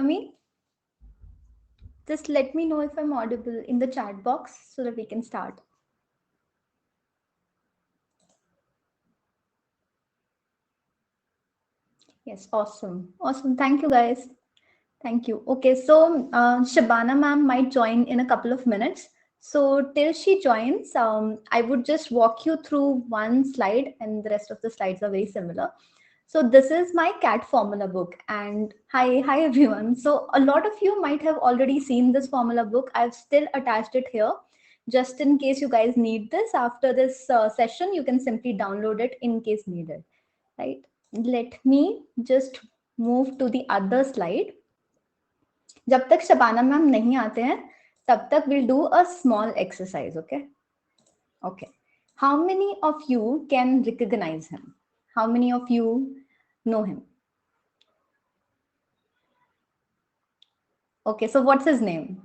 me? Just let me know if I'm audible in the chat box so that we can start. Yes, awesome. Awesome. Thank you, guys. Thank you. Okay, so Shabana ma'am might join in a couple of minutes. So till she joins, I would just walk you through one slide, and the rest of the slides are very similar. So this is my CAT formula book, and hi everyone. So a lot of you might have already seen this formula book. I've still attached it here, just in case you guys need this. After this session, you can simply download it in case needed, right? Let me just move to the other slide. जब तक Shabana ma'am नहीं आते हैं तब तक we'll do a small exercise. Okay, how many of you can recognize him? How many of you know him? Okay, so what's his name?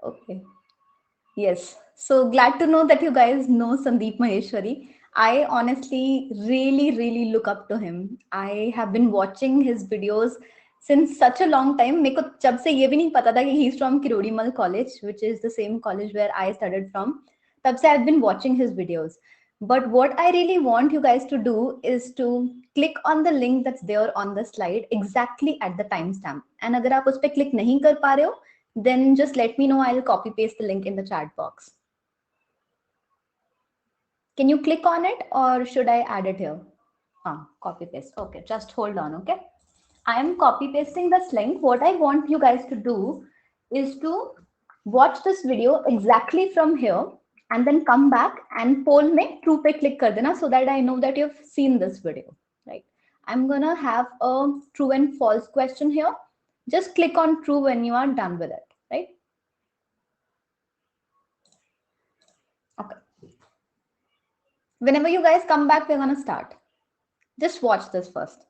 Okay, yes, so glad to know that you guys know Sandeep Maheshwari. I honestly really look up to him. I have been watching his videos since such a long time. मेरे को जब से ये भी नहीं पता था कि he's from Kirodimal College, which is the same college where I studied from. तब से I've been watching his videos. But what I really want you guys to do is to click on the link that's there on the slide exactly at the timestamp. And अगर आप उस पे click नहीं कर पा रहे हो, then just let me know. I'll copy paste the link in the chat box. Can you click on it or should I add it here? Copy paste. Okay, just hold on. Okay, I am copy pasting this link. What I want you guys to do is to watch this video exactly from here and then come back and poll me true pe click kar dena so that I know that you've seen this video, right? I'm gonna have a true and false question here. Just click on true when you are done with it, right? Okay. Whenever you guys come back, we're gonna start. Just watch this first.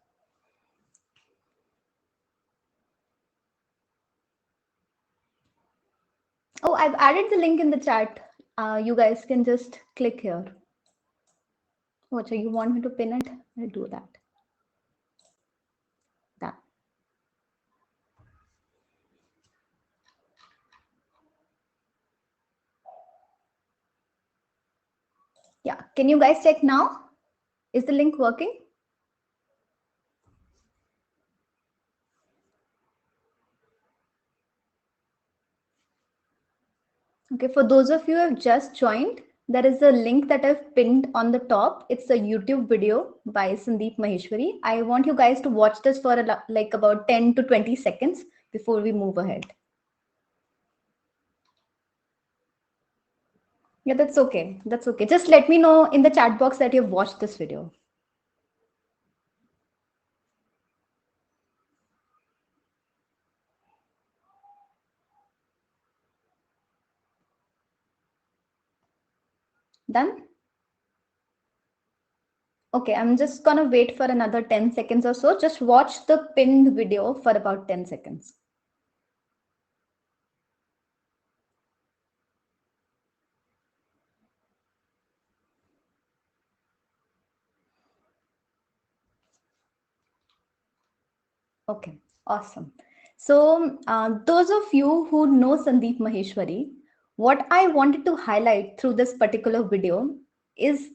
Oh, I've added the link in the chat. You guys can just click here. What, so you want me to pin it? I'll do that. Done. Yeah, can you guys check now? Is the link working? Okay, for those of you who have just joined, there is a link that I've pinned on the top. It's a YouTube video by Sandeep Maheshwari. I want you guys to watch this for like about 10 to 20 seconds before we move ahead. Yeah, that's okay. That's okay. Just let me know in the chat box that you've watched this video. Done? Okay, I'm just gonna wait for another 10 seconds or so. Just watch the pinned video for about 10 seconds. Okay, awesome. So those of you who know Sandeep Maheshwari, what I wanted to highlight through this particular video is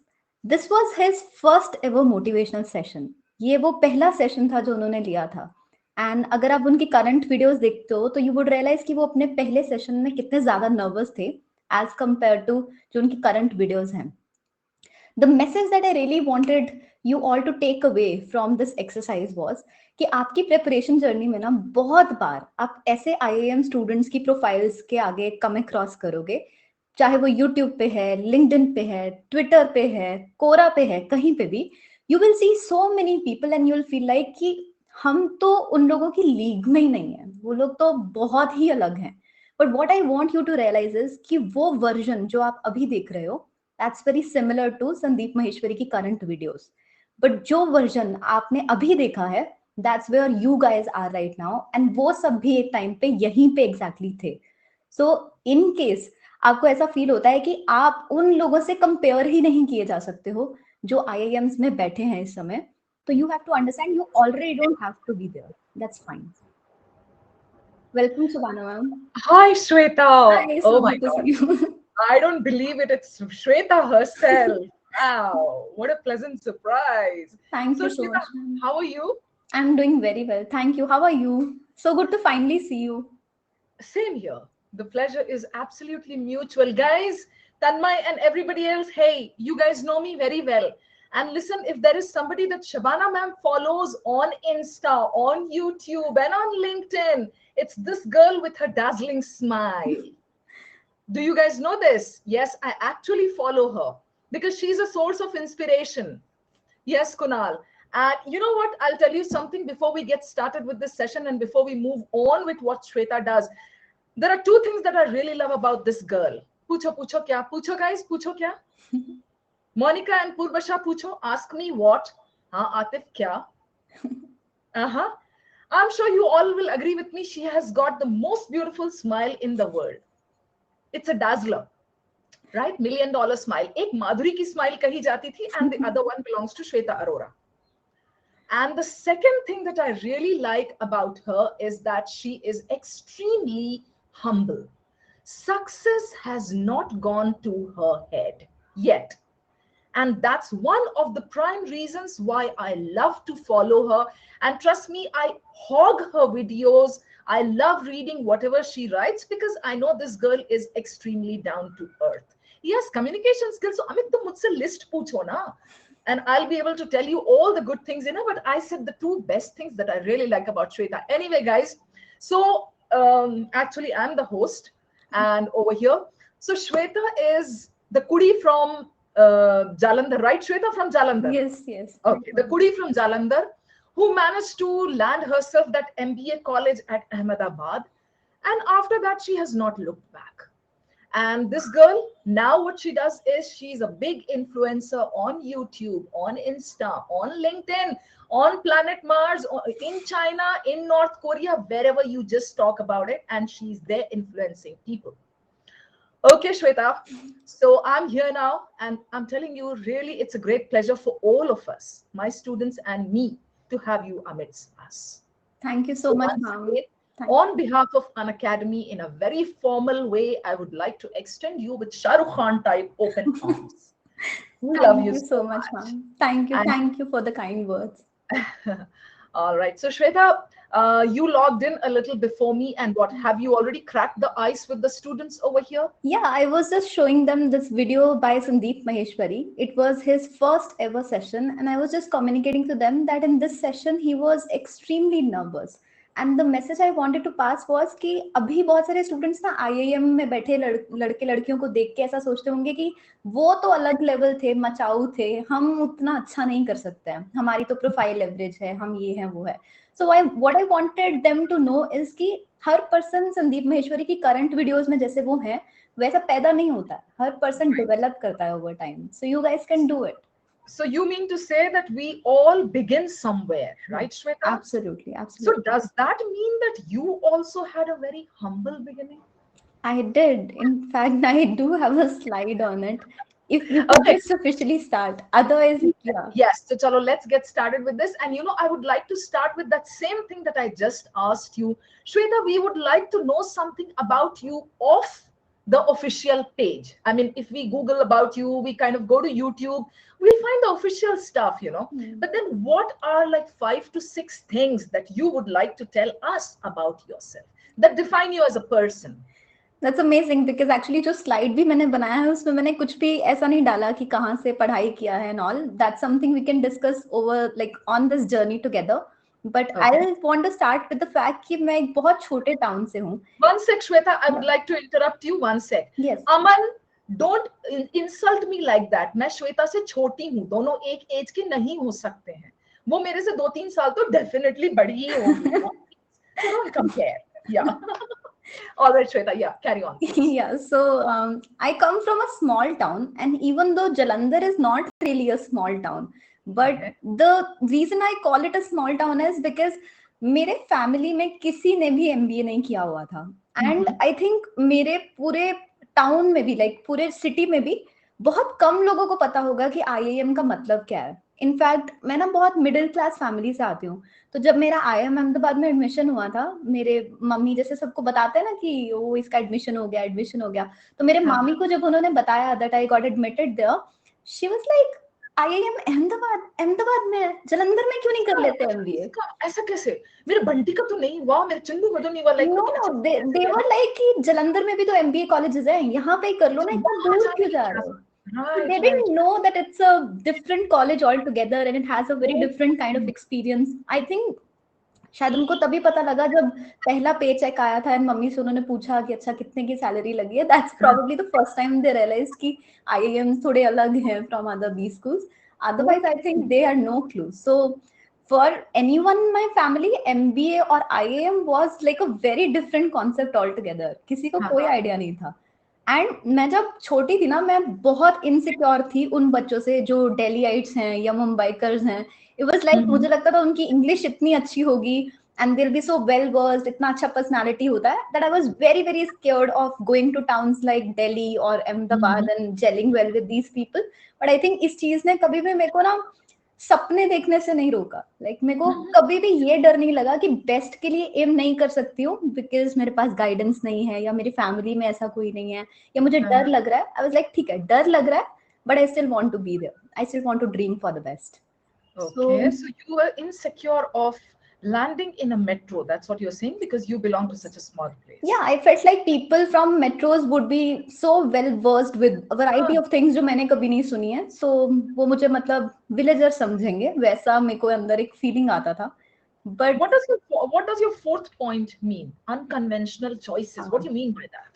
this was his first ever motivational session. ये वो पहला session था जो उन्होंने लिया था. And अगर आप उनकी करंट वीडियोस देखते हो तो यू वुड रियलाइज कि वो अपने पहले सेशन में कितने ज्यादा नर्वस थे एज कंपेयर टू जो उनकी करंट वीडियोस हैं. The message that I really wanted you all to take away from this exercise was कि आपकी प्रिपरेशन जर्नी में ना बहुत बार आप ऐसे IIM स्टूडेंट्स की प्रोफाइल्स के आगे कम क्रॉस करोगे, चाहे वो यूट्यूब पे है, लिंक्डइन पे है, ट्विटर पे है, कोरा पे है, कहीं पे भी you will see so many people and you will feel like कि हम तो उन लोगों की लीग में ही नहीं है, वो लोग तो बहुत ही अलग हैं. But what I want you to realise is कि वो वर्जन जो आप अभी देख रहे हो that's very similar to Sandeep Maheshwari की current videos. But जो version आपने अभी देखा है, that's where you guys are right now. And वो सब भी एक टाइम पे यहीं पे exactly थे. So in case आपको ऐसा फील होता है कि आप उन लोगों से कंपेयर ही नहीं किए जा सकते हो जो IIMs में बैठे हैं इस समय, तो you have to understand you already don't have to be there. That's fine. Welcome, Shabana ma'am. Hi, Shweta. Hi, Oh so my good to see God. you. I don't believe it. It's Shweta herself. Wow. What a pleasant surprise. Thank So, you so Shweta, much, ma'am. how are you? I'm doing very well. Thank you. How are you? So good to finally see you. Same here. The pleasure is absolutely mutual. Guys, Tanmay and everybody else, hey, you guys know me very well. And listen, if there is somebody that Shabana ma'am follows on Insta, on YouTube, and on LinkedIn, it's this girl with her dazzling smile. Do you guys know this? Yes, I actually follow her because she's a source of inspiration. Yes, Kunal. And you know what? I'll tell you something before we get started with this session and before we move on with what Shweta does. There are two things that I really love about this girl. Pucho, pucho kya? Pucho, guys, pucho kya? Monica and Purvasha pucho. Ask me what? Haan, Atif kya? Uh-huh. I'm sure you all will agree with me. She has got the most beautiful smile in the world. It's a dazzler. Right, $1 million smile. एक माधुरी की smile कही जाती थी and the other one belongs to Shweta Arora. And the second thing that I really like about her is that she is extremely humble. Success has not gone to her head yet. And that's one of the prime reasons why I love to follow her. And trust me, I hog her videos. I love reading whatever she writes because I know this girl is extremely down to earth. Yes, communication skills. So, Amit, tum mujhse list pucho na. And I'll be able to tell you all the good things in her. But I said the two best things that I really like about Shweta. Anyway, guys, so actually, I'm the host. And over here, so Shweta is the kudi from Jalandhar, right? Shweta from Jalandhar. Yes, yes. Okay, the kudi from Jalandhar who managed to land herself that MBA college at Ahmedabad. And after that, she has not looked back. And this girl, now what she does is she's a big influencer on YouTube, on Insta, on LinkedIn, on Planet Mars, in China, in North Korea, wherever you just talk about it. And she's there influencing people. Okay, Shweta. So I'm here now, and I'm telling you, really, it's a great pleasure for all of us, my students and me, to have you amidst us. Thank you so So much, once ma'am. again, Thank on behalf of An Academy, in a very formal way, I would like to extend you with Shah Rukh Khan type open arms. We love Thank you you so so much, much. ma'am. Thank you. And Thank you for the kind words. all right. So, Shweta, you logged in a little before me, and what have you already cracked the ice with the students over here? Yeah, I was just showing them this video by Sandeep Maheshwari. It was his first ever session, and I was just communicating to them that in this session he was extremely nervous. And the message I wanted to pass was कि अभी बहुत सारे students ना IIM में बैठे लड़के लड़कियों को देख के ऐसा सोचते होंगे कि वो तो अलग लेवल थे, मचाऊ थे, हम उतना अच्छा नहीं कर सकते हैं, हमारी तो प्रोफाइल एवरेज है, हम ये हैं वो है. So I what I wanted them to know is कि हर पर्सन संदीप महेश्वरी की करंट वीडियोस में जैसे वो है वैसा पैदा नहीं होता है. हर पर्सन डेवलप करता है over time. So you guys can do it. So you mean to say that we all begin somewhere, right, Shweta? Absolutely, So absolutely. does that mean that you also had a very humble beginning? I did. In fact, I do have a slide on it. If we could Okay. just officially start. Otherwise, yeah. Yes. So chalo, let's get started with this. And I would like to start with that same thing that I just asked you. Shweta, we would like to know something about you off the official page. I mean, if we Google about you, we kind of go to YouTube, we'll find the official stuff. Hmm. But then what are like 5 to 6 things that you would like to tell us about yourself that define you as a person? That's amazing because actually जो slide भी मैंने बनाया है उसमें मैंने कुछ भी ऐसा नहीं डाला कि कहाँ से पढ़ाई किया है and all. That's something we can discuss over like on this journey together. But Okay. I want to start with the fact कि मैं एक बहुत छोटे टाउन से हूँ. One sec, Shweta, I would like to interrupt you. One sec. Yes. Aman, don't insult me like that. मैं श्वेता से छोटी हूँ. दोनों एक एज के नहीं हो सकते हैं. वो मेरे से 2-3 साल तो डेफिनेटली बड़ी ही होगी. So don't compare. Yeah. All right, Shweta. Yeah, carry on, please. Yeah, so I come from a small town, and even though Jalandhar is not really a small town, but Okay. the reason I call it a small town is because मेरे family में किसी ने भी MBA नहीं किया हुआ था. And I think मेरे पूरे टाउन में भी लाइक पूरे सिटी में भी बहुत कम लोगों को पता होगा कि आईआईएम का मतलब क्या है. इनफैक्ट मैं ना बहुत मिडिल क्लास फैमिली से आती हूँ, तो जब मेरा IIM अहमदाबाद में एडमिशन हुआ था, मेरे मम्मी जैसे सबको बताते हैं ना कि वो इसका एडमिशन हो गया, तो मेरे हाँ। मामी को जब उन्होंने बताया that I got admitted there, she was like IIM Ahmedabad में है, जालंधर में क्यों नहीं कर लेते MBA? ऐसा कैसे? मेरे बंटी का तो नहीं हुआ, मेरे चंदू का तो नहीं हुआ, like no no, they were like कि जालंधर में भी तो MBA कॉलेजेस हैं, यहाँ पे ही कर लो ना, इतना दूर क्यों जा रहे हो? So they right didn't right know that it's a different college altogether and it has a very different kind of experience. I think शायद उनको तभी पता लगा जब पहला पे चेक आया था एंड मम्मी से उन्होंने पूछा कि अच्छा कितने की सैलरी लगी है, that's probably the first time they realise कि IIMs थोड़े अलग हैं from other B schools. Otherwise I think they had no clue. So for anyone in my family, MBA और IIM was like a very different concept altogether. किसी को कोई idea नहीं था. एंड मैं जब छोटी थी ना, मैं बहुत इनसिक्योर थी उन बच्चों से जो दिल्लीइट्स हैं या मुंबईकर्स हैं. इट वाज लाइक मुझे लगता था उनकी इंग्लिश इतनी अच्छी होगी and they will be so well versed, इतना अच्छा पर्सनालिटी होता है, that I was very very scared of going to towns like Delhi और Ahmedabad and gelling well with these people. But I think इस चीज ने कभी भी मेरे को ना सपने देखने से नहीं रोका. लाइक मेरे को कभी भी ये डर नहीं लगा कि बेस्ट के लिए एम नहीं कर सकती हूँ बिकॉज मेरे पास गाइडेंस नहीं है या मेरी फैमिली में ऐसा कोई नहीं है या मुझे डर लग रहा है. आई वाज लाइक ठीक है, डर लग रहा है but I still want to be there, I still want to dream for the best. Okay, so you were insecure of landing in a metro. That's what you're saying because you belong to such a small place. Yeah, I felt like people from metros would be so well versed with a variety of things जो मैंने कभी नहीं सुनी है. So वो मुझे मतलब villager समझेंगे, वैसा मेरे को अंदर एक फीलिंग आता था. But what does your fourth point mean? Unconventional choices. What do you mean by that?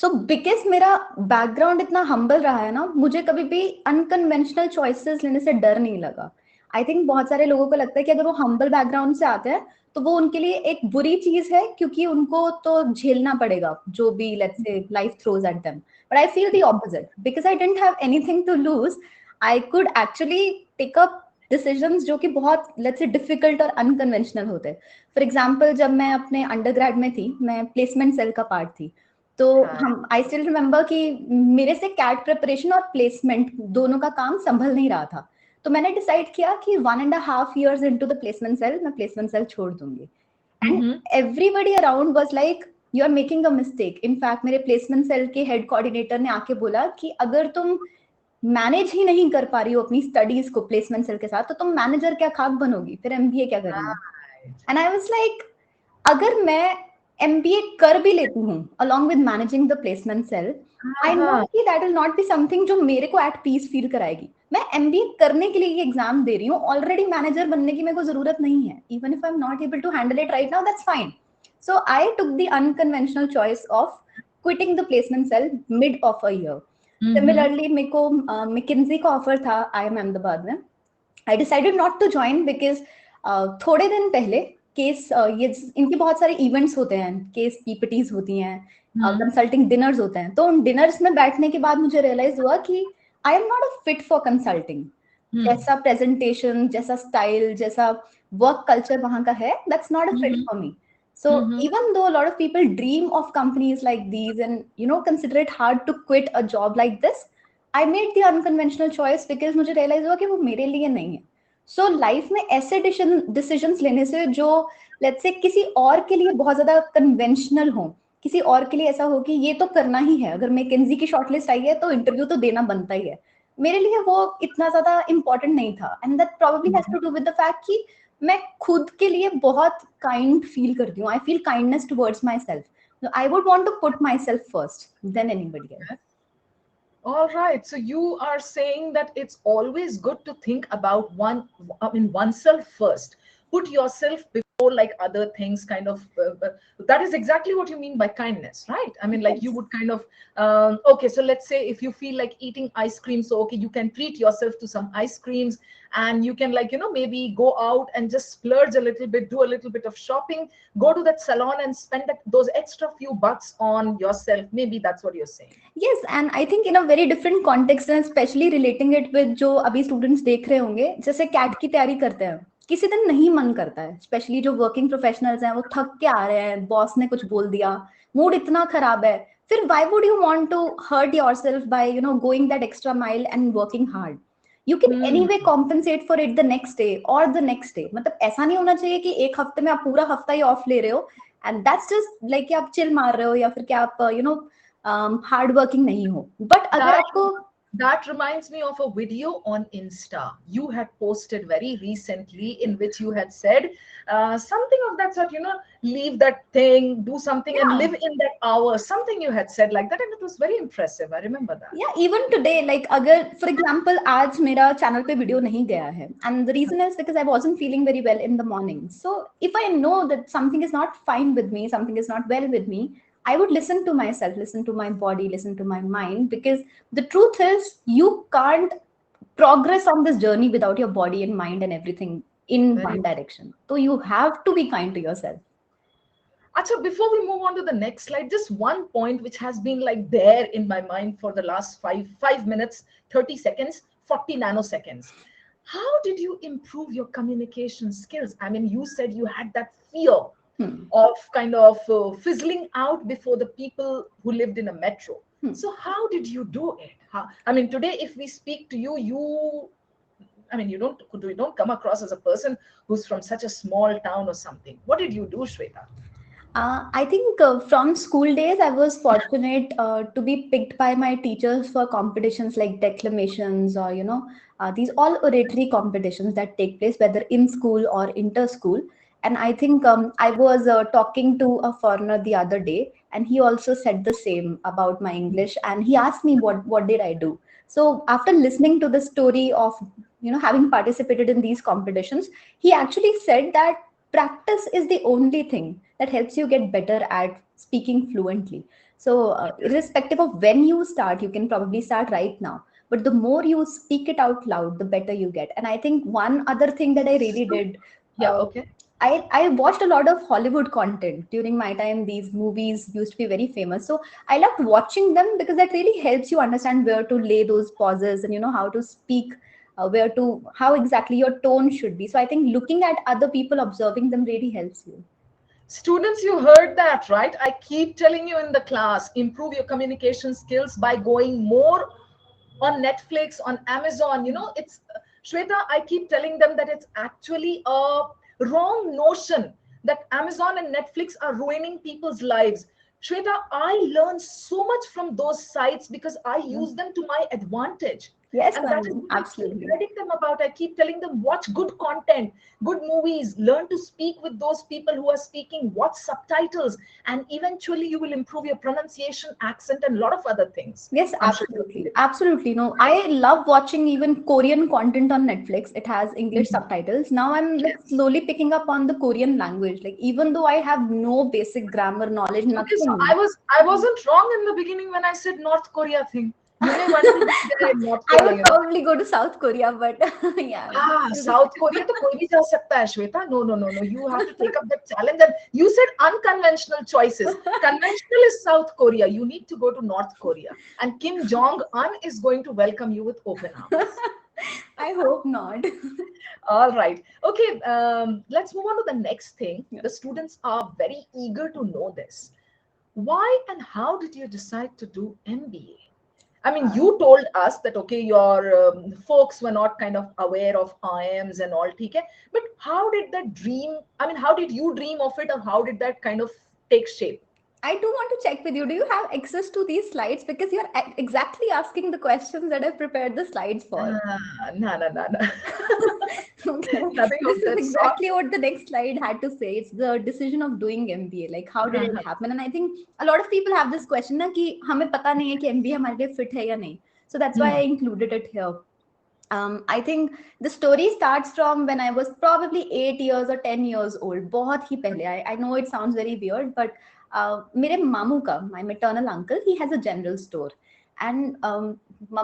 So because मेरा बैकग्राउंड इतना हम्बल रहा है ना, मुझे कभी भी अनकन्वेंशनल चॉइसेस लेने से डर नहीं लगा. आई थिंक बहुत सारे लोगों को लगता है कि अगर वो हम्बल बैकग्राउंड से आते हैं तो वो उनके लिए एक बुरी चीज है क्योंकि उनको तो झेलना पड़ेगा जो भी let's say life throws at them. But I feel the opposite because I didn't have anything to lose. I could actually take up decisions जो कि बहुत लेट्स से डिफिकल्ट और अनकन्वेंशनल होते. फॉर एग्जाम्पल जब मैं अपने अंडरग्रेड में थी, मैं प्लेसमेंट सेल का पार्ट थी. तो हम आई स्टिल रिमेम्बर कि मेरे से कैट प्रिपरेशन और प्लेसमेंट दोनों का काम संभल नहीं रहा था. तो मैंने डिसाइड किया कि 1.5 years into the placement cell मैं प्लेसमेंट सेल छोड़ दूंगी. And everybody around was like you are making a mistake. In fact मेरे प्लेसमेंट सेल के हेड कोऑर्डिनेटर ने आके बोला कि अगर तुम मैनेज ही नहीं कर पा रही हो अपनी स्टडीज को प्लेसमेंट सेल के साथ तो तुम मैनेजर क्या खाक बनोगी, फिर MBA क्या करेंगे. एंड आई वाज लाइक अगर मैं MBA कर भी लेती हूँ along with managing the placement cell, I know कि that will not be something जो मेरे को at peace feel कराएगी. मैं MBA करने के लिए ये एग्जाम दे रही हूँ, ऑलरेडी मैनेजर बनने की मेरे को जरूरत नहीं है. Even if I'm not able to handle it right now, that's fine. So I took the unconventional choice of quitting the placement cell mid of a year. Similarly, मेरे को McKinsey का ऑफर था IIM अहमदाबाद में. I decided not to join because थोड़े दिन पहले case ये इनके बहुत सारे इवेंट्स होते हैं, केस पीपीटीज होती हैं, कंसल्टिंग डिनर्स होते हैं. तो उन डिनर्स में बैठने के बाद मुझे रियलाइज हुआ कि I am not a fit for consulting. जैसा प्रेजेंटेशन, जैसा स्टाइल, जैसा वर्क कल्चर वहां का है, that's not a fit for me. So even though a lot of people dream of companies like these and consider it hard to quit a job like this, I made the unconventional choice because मुझे realize हुआ कि वो मेरे लिए नहीं है. So life में ऐसे decisions लेने से जो let's say किसी और के लिए बहुत ज्यादा conventional हो, किसी और के लिए ऐसा हो कि ये तो करना ही है, अगर McKinsey की शॉर्टलिस्ट आई है तो इंटरव्यू तो देना बनता ही है, मेरे लिए वो इतना ज्यादा important नहीं था. And that probably has to do with the fact कि मैं खुद के लिए बहुत काइंड फील करती हूँ. I feel kindness towards myself. I would want to put myself first than anybody else. All right, so you are saying that it's always good to think about oneself first. Put yourself before like other things, kind of. That is exactly what you mean by kindness, right? I mean, like you would kind of. Okay, so let's say if you feel like eating ice cream, so okay, you can treat yourself to some ice creams, and you can maybe go out and just splurge a little bit, do a little bit of shopping, go to that salon and spend those extra few bucks on yourself. Maybe that's what you're saying. Yes, and I think in a very different context and especially relating it with जो अभी students देख रहे होंगे, जैसे cat की तैयारी करते हैं, किसी दिन नहीं मन करता है, स्पेशली जो वर्किंग प्रोफेशनल्स हैं, वो थक के आ रहे हैं, बॉस ने कुछ बोल दिया, मूड इतना खराब है, फिर why would you want to hurt yourself by going that extra mile and working hard? You can Hmm. anyway compensate for it the next day or the next day. मतलब ऐसा नहीं होना चाहिए कि एक हफ्ते में आप पूरा हफ्ता ही ऑफ ले रहे हो and that's just like कि आप chill मार रहे हो या फिर कि आप hard working नहीं हो. But अगर That आपको that reminds me of a video on Insta you had posted very recently, in which you had said something of that sort, leave that thing, do something, and yeah live in that hour. Something you had said like that, and it was very impressive. I remember that. yeah even today like अगर for example आज मेरा channel पे video नहीं गया है and the reason is because I wasn't feeling very well in the morning. So if I know that something is not fine with me, something is not well with me, I would listen to myself, listen to my body, listen to my mind, because the truth is you can't progress on this journey without your body and mind and everything in Very. one direction. So you have to be kind to yourself. Acha, before we move on to the next slide, just one point which has been like there in my mind for the last five minutes, 30 seconds, 40 nanoseconds. How did you improve your communication skills? I mean, you said you had that fear Hmm. of kind of fizzling out before the people who lived in a metro. Hmm. So how did you do it? I mean, today if we speak to you, I mean, you don't come across as a person who's from such a small town or something. What did you do, Shweta? I think from school days, I was fortunate to be picked by my teachers for competitions like declamations or, these all oratory competitions that take place, whether in school or inter school. And I think I was talking to a foreigner the other day, and he also said the same about my English. And he asked me what did I do. So after listening to the story of having participated in these competitions, he actually said that practice is the only thing that helps you get better at speaking fluently. So, irrespective of when you start, you can probably start right now. But the more you speak it out loud, the better you get. And I think one other thing that I really So, did, yeah, uh, okay. I watched a lot of Hollywood content during my time. These movies used to be very famous. So I loved watching them because that really helps you understand where to lay those pauses and how to speak, how exactly your tone should be. So I think looking at other people, observing them really helps you. Students, you heard that, right? I keep telling you in the class, improve your communication skills by going more on Netflix, on Amazon. It's Shweta, I keep telling them that it's actually a wrong notion that Amazon and Netflix are ruining people's lives. Shweta, I learn so much from those sites because I use them to my advantage. Yes, And that is Tanvi, what I keep absolutely. guiding them about. I keep telling them, watch good content, good movies, learn to speak with those people who are speaking, watch subtitles, and eventually you will improve your pronunciation, accent, and a lot of other things. Yes, I'm sure you absolutely. will. Absolutely. No, I love watching even Korean content on Netflix. It has English subtitles. Now I'm like Yes. slowly picking up on the Korean language. Like even though I have no basic grammar knowledge, Okay, so nothing. I wasn't wrong in the beginning when I said North Korea thing. You may want to go there in North I Korea, would probably go to South Korea, but yeah. South Korea तो कोई भी जा सकता है Shweta. No, no, no, no. You have to take up that challenge. And you said unconventional choices. Conventional is South Korea. You need to go to North Korea. And Kim Jong Un is going to welcome you with open arms. I hope not. All right. Okay. Let's move on to the next thing. Yeah. The students are very eager to know this. Why and how did you decide to do MBA? I mean, you told us that, okay, your folks were not kind of aware of IMs and all, okay? But how did that dream, I mean, how did you dream of it, or how did that kind of take shape? I do want to check with you. Do you have access to these slides? Because you're exactly asking the questions that I've prepared the slides for. No, no, no, no. Okay. Nothing This of is that sort. exactly what the next slide had to say. It's the decision of doing MBA. Like, how did it happen? And I think a lot of people have this question ना कि हमें पता नहीं है कि MBA हमारे लिए fit है या नहीं. So that's why I included it here. I think the story starts from when I was probably 8 years or 10 years old. बहुत ही पहले. I know it sounds very weird, but मेरे मामू का, my maternal uncle, he has a general store. And my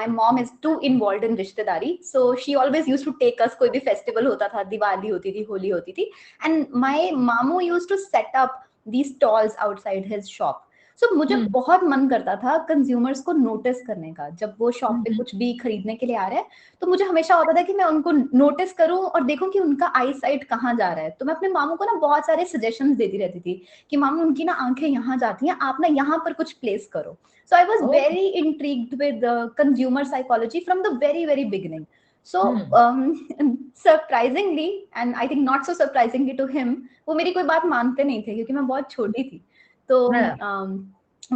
mom is too involved in rishtedari. So she always used to take us, कोई भी festival होता था, Diwali होती थी, Holi होती थी. And my mamu used to set up these stalls outside his shop. सो मुझे Hmm. बहुत मन करता था कंज्यूमर्स को नोटिस करने का, जब वो शॉप पे Mhm. कुछ भी खरीदने के लिए आ रहे हैं, तो मुझे हमेशा होता था कि मैं उनको नोटिस करूं और देखूं कि उनका आई साइट कहाँ जा रहा है। तो मैं अपने मामू को ना बहुत सारे सजेशंस देती रहती थी कि मामू उनकी ना आंखें यहाँ जाती हैं, आप ना यहाँ पर कुछ प्लेस करो। So I was Oh. Very intrigued with consumer psychology from the very very beginning. So Hmm. surprisingly, and I think not so surprisingly to him, वो मेरी कोई बात मानते नहीं थे क्योंकि मैं बहुत छोटी थी. तो Yeah.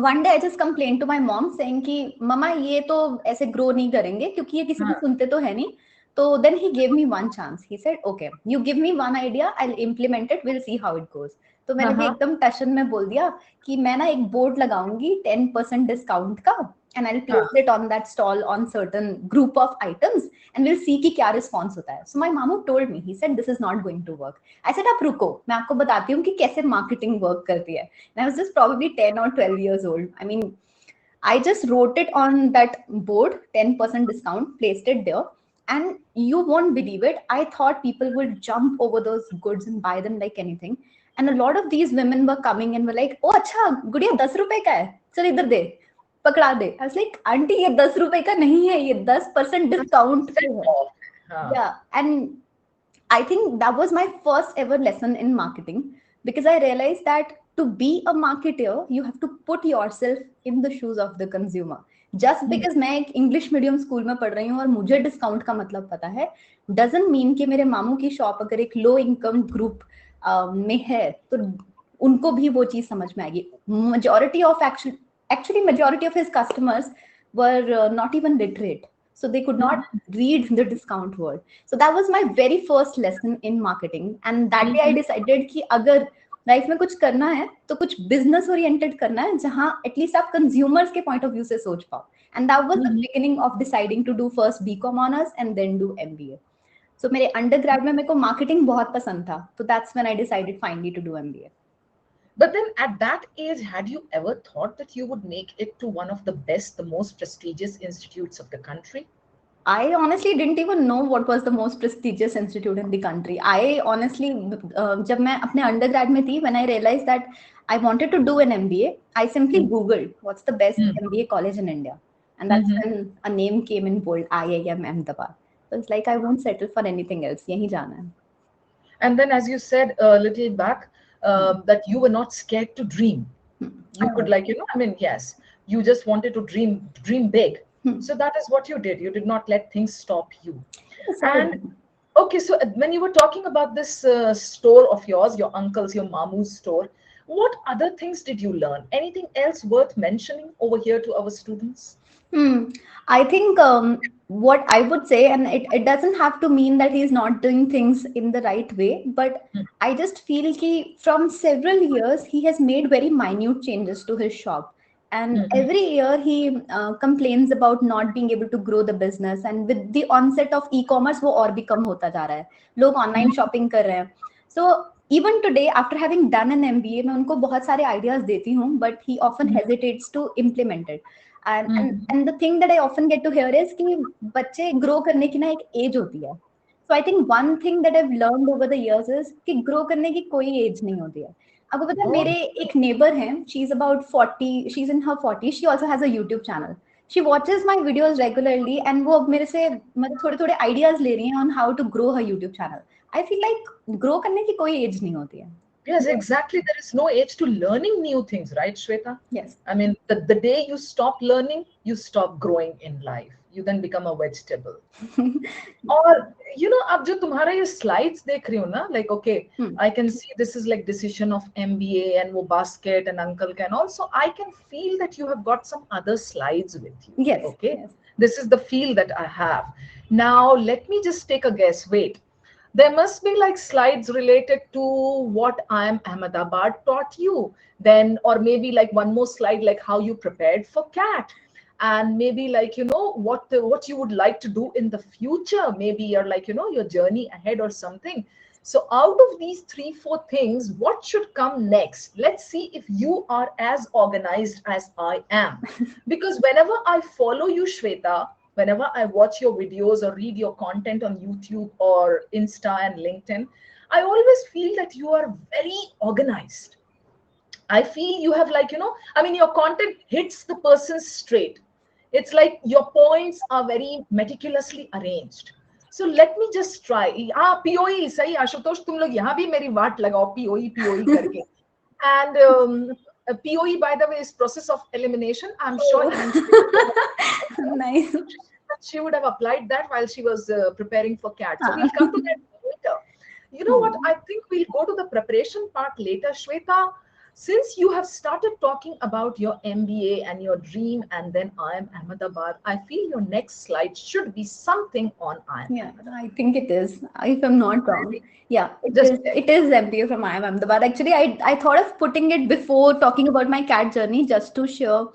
one day I just complained to my mom saying कि ममा ये तो ऐसे ग्रो नहीं करेंगे क्योंकि ये किसी की हाँ. सुनते तो है नहीं. तो then he gave me one chance. He said, okay, you give me one idea, I'll implement it, we'll see how it goes. तो मैंने भी हाँ. एकदम टशन में बोल दिया कि मैं ना एक बोर्ड लगाऊंगी 10% डिस्काउंट का, and I'll हाँ. place it on that stall on certain group of items, and we'll see कि क्या response होता है. So my mamu told me, he said this is not going to work. I said आप रुको, मैं आपको बताती हूँ कि कैसे marketing work करती है. And I was just probably 10 or 12 years old. I mean, I just wrote it on that board, 10% discount, placed it there. And you won't believe it, I thought people would jump over those goods and buy them like anything. And a lot of these women were coming and were like, oh, अच्छा, गुड़िया 10 रुपए का है, चल इधर दे, पकड़ा दे. I was like, aunty ये 10 रुपए का नहीं है, ये 10% डिस्काउंट पे है. Oh. हाँ. Yeah. And I think that was my first ever lesson in marketing, because I realized that to be a marketer, you have to put yourself in the shoes of the consumer. Just Hmm. because मैं एक English medium school में पढ़ रही हूँ और मुझे discount का मतलब पता है, डजंट मीन कि मेरे मामू की शॉप अगर एक लो इनकम ग्रुप में है तो उनको भी वो चीज समझ में आएगी. Majority of actually majority of his customers were not even literate, so they could not Mhm. read the discount word. So that was my very first lesson in marketing, and that day I Mhm. decided कि अगर life में कुछ करना है तो कुछ business oriented करना है जहां एटलीस्ट आप कंज्यूमर्स के पॉइंट ऑफ व्यू से सोच पाओ. And that was the Mhm. Beginning of deciding to do first BCom honours and then do MBA. So मेरे अंडरग्रेड में मेरे को मार्केटिंग बहुत पसंद था, तो that's when I decided finally to do MBA. But then at that age, had you ever thought that you would make it to one of the best, the most prestigious institutes of the country? I honestly didn't even know what was the most prestigious institute in the country. I honestly, जब मैं अपने undergrad में थी, when I realized that I wanted to do an MBA, I simply Mm. Googled what's the best Mm. MBA college in India, and that's Mhm. when a name came in bold, IIM Ahmedabad. So it's like I won't settle for anything else. यहीं जाना है. And then, as you said a little back, that you were not scared to dream. You could, like, I mean, yes, you just wanted to dream big. So that is what you did. You did not let things stop you. And okay, so when you were talking about this store of yours, your uncle's, your mamu's store, what other things did you learn? Anything else worth mentioning over here to our students? I think what I would say, and it doesn't have to mean that he's not doing things in the right way, but Hmm. I just feel ki from several years he has made very minute changes to his shop. And Mhm. every year he complains about not being able to grow the business. And with the onset of e-commerce, वो और भी कम होता जा रहा है. लोग online shopping कर रहे हैं. So even today, after having done an MBA, मैं उनको बहुत सारे ideas देती हूँ, but he often hesitates to implement it. And the thing that I often get to hear is कि बच्चे grow करने की ना एक age होती है. So I think one thing that I've learned over the years is कि grow करने की कोई age नहीं होती है. आपको पता है Oh. मेरे एक neighbor हैं, she's about 40, she's in her 40s, she also has a YouTube channel. She watches my videos regularly and वो अब मेरे से मतलब थोड़े थोड़े ideas ले रही हैं on how to grow her YouTube channel. I feel like grow करने की कोई age नहीं होती है. Yes, exactly. There is no age to learning new things, right, Shweta? Yes. I mean, the day you stop learning, you stop growing in life. You then become a vegetable. और अब जो तुम्हारा ये slides देख रही हूँ ना, like, okay, I can see this is like decision of MBA and वो basket and uncle can also, I can feel that you have got some other slides with you. Yes. Okay. Yes. This is the feel that I have. Now, let me just take a guess. Wait, there must be like slides related to what IIM Ahmedabad taught you. Then, or maybe like one more slide, like how you prepared for CAT. And maybe like, what you would like to do in the future. Maybe you're like, your journey ahead or something. So out of these 3-4 things, what should come next? Let's see if you are as organized as I am. Because whenever I follow you, Shweta, whenever I watch your videos or read your content on YouTube or Insta and LinkedIn, I always feel that you are very organized. I feel you have, like, I mean, your content hits the person straight. It's like your points are very meticulously arranged. So let me just try. POE, सही आशुतोष, तुम लोग यहाँ भी मेरी वाट लगाओ POE करके. And POE, by the way, is process of elimination. I'm sure even Nice. she would have applied that while she was preparing for CAT. So we'll come to that later. You know what? I think we'll go to the preparation part later. Shweta, since you have started talking about your MBA and your dream and then IIM Ahmedabad, I feel your next slide should be something on IIM Yeah, Ahmedabad. I think it is, if I'm not wrong. Yeah, Just it is MBA from IIM Ahmedabad. Actually, I thought of putting it before talking about my CAT journey just to share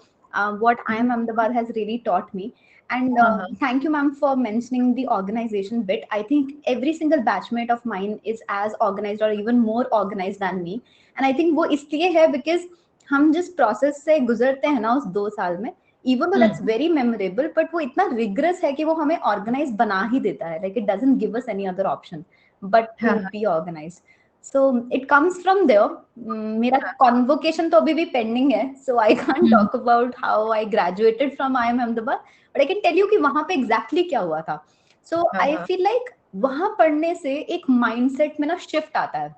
what IIM Ahmedabad has really taught me. And uh-huh. thank you, ma'am, for mentioning the organization bit. I think every single batchmate of mine is as organized or even more organized than me. And I think वो इसलिए है because हम जिस process से गुजरते हैं ना उस 2 साल में, even though that's very memorable, but वो इतना rigorous है कि वो हमें organize बना ही देता है. Like it doesn't give us any other option but to be organized. So it comes from there. मेरा convocation तो अभी भी pending है, so I can't talk about how I graduated from IIM Ahmedabad, but I can tell you कि वहाँ पे exactly क्या हुआ था. So I feel like वहाँ पढ़ने से एक mindset में ना shift आता है.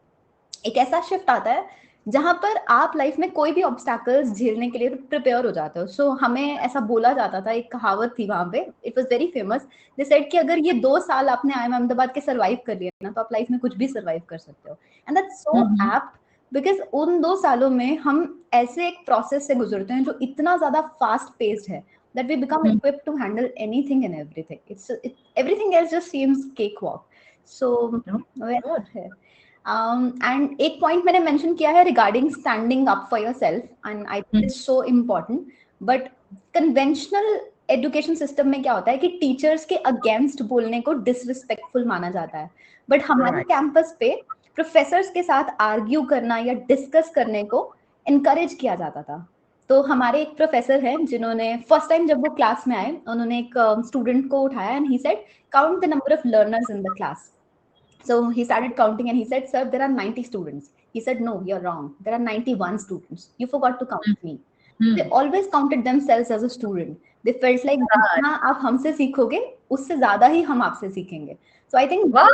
एक ऐसा शिफ्ट आता है जहां पर आप लाइफ में कोई भी ऑब्स्टैकल्स झेलने के लिए प्रिपेयर हो जाते हो. सो हमें ऐसा बोला जाता था, एक कहावत थी वहां पे, it was very famous. They said कि अगर ये 2 साल आपने IIM अहमदाबाद के सर्वाइव कर लिए ना, तो आप लाइफ में कुछ भी सर्वाइव कर सकते हो. And that's so apt because उन 2 सालों में हम ऐसे एक प्रोसेस से गुजरते हैं जो इतना ज्यादा फास्ट पेस्ड है that we become equipped to handle anything and everything. Everything else just seems cakewalk. So and एक पॉइंट मैंने मेंशन किया है regarding standing up for yourself, and I think it's so important. But conventional education system में क्या होता है कि teachers के अगेंस्ट बोलने को डिसरिस्पेक्टफुल माना जाता है. बट हमारे कैंपस पे प्रोफेसर्स के साथ आर्ग्यू करना या डिस्कस करने को इनकरेज किया जाता था. तो हमारे एक प्रोफेसर हैं जिन्होंने फर्स्ट टाइम जब वो क्लास में आए, उन्होंने एक स्टूडेंट को उठाया and he said count the number of learners in the class. So he started counting and he said, "Sir, there are 90 students." He said, "No, you're wrong. There are 91 students. You forgot to count me." They always counted themselves as a student. They felt like जितना आप हमसे सीखोगे उससे ज्यादा ही हम आपसे सीखेंगे. So I think wow,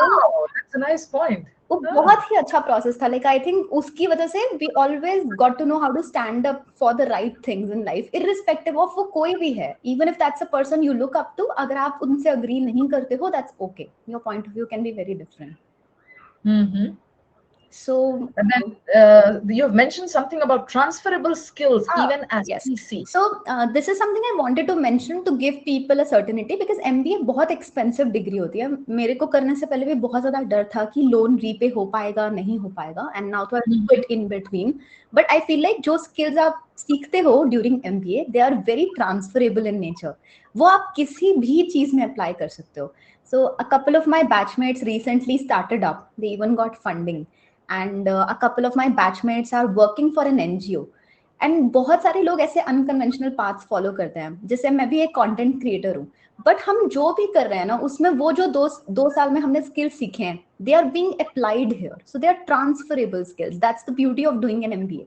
that's a nice point. वो बहुत ही अच्छा प्रोसेस था. लाइक आई थिंक उसकी वजह से we always got to know how to stand up for the right things in life, irrespective of वो कोई भी है. Even if that's a person you look up to, अगर आप उनसे अग्री नहीं करते हो, that's okay. Your point of view can be very different. So and then you have mentioned something about transferable skills even as yes. PC. So this is something I wanted to mention to give people a certainty because MBA बहुत expensive degree होती है. मेरे को करने से पहले भी बहुत ज़्यादा डर था कि लोन रीपे हो पाएगा नहीं हो पाएगा, and now तो I quit in between. But I feel like जो skills आप सीखते हो during MBA, they are very transferable in nature. वो आप किसी भी चीज़ में apply कर सकते हो. So a couple of my batchmates recently started up. They even got funding. And a couple of my batchmates are working for an NGO. And बहुत सारे लोग ऐसे अनकन्वेंशनल पाथ्स फॉलो करते हैं, जैसे मैं भी एक कंटेंट क्रिएटर हूँ. बट हम जो भी कर रहे हैं ना, उसमें वो जो दो साल में हमने स्किल्स सीखे हैं, they are being applied here. So they are transferable skills. That's the beauty of doing an MBA.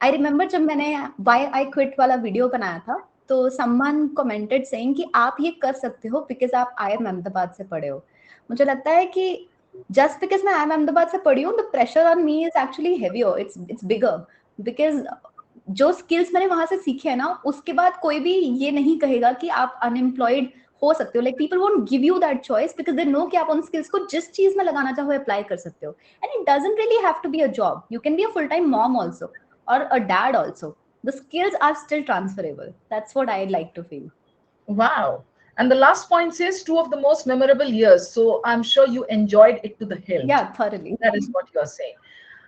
I remember जब मैंने व्हाई आई क्विट वाला वीडियो बनाया था, तो समवन कमेंटेड सेइंग कि आप ये कर सकते हो बिकॉज आप IIM अहमदाबाद से पढ़े हो. मुझे लगता है कि just because मैं IIM अहमदाबाद से पढ़ी हूँ, the pressure on me is actually heavier. It's bigger because जो skills मैंने वहां से सीखे हैं ना, उसके बाद कोई भी ये नहीं कहेगा कि आप unemployed हो सकते हो. Like people won't give you that choice because they know कि आप उन skills को जिस चीज में लगाना चाहो apply कर सकते हो. And it doesn't really have to be a job. You can be a full-time mom also or a dad also. The skills are still transferable. That's what I like to feel. Wow. And the last point says 2 of the most memorable years. So I'm sure you enjoyed it to the hilt. Yeah, thoroughly. That is what you are saying.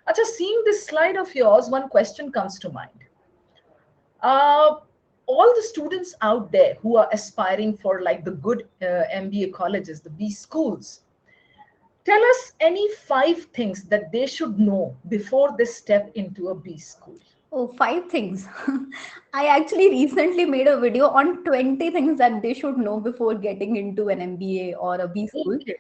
Acha, seeing this slide of yours, one question comes to mind. All the students out there who are aspiring for like the good MBA colleges, the B schools, tell us any 5 things that they should know before they step into a B school. Oh, 5 things. I actually recently made a video on 20 things that they should know before getting into an MBA or a B school. Okay.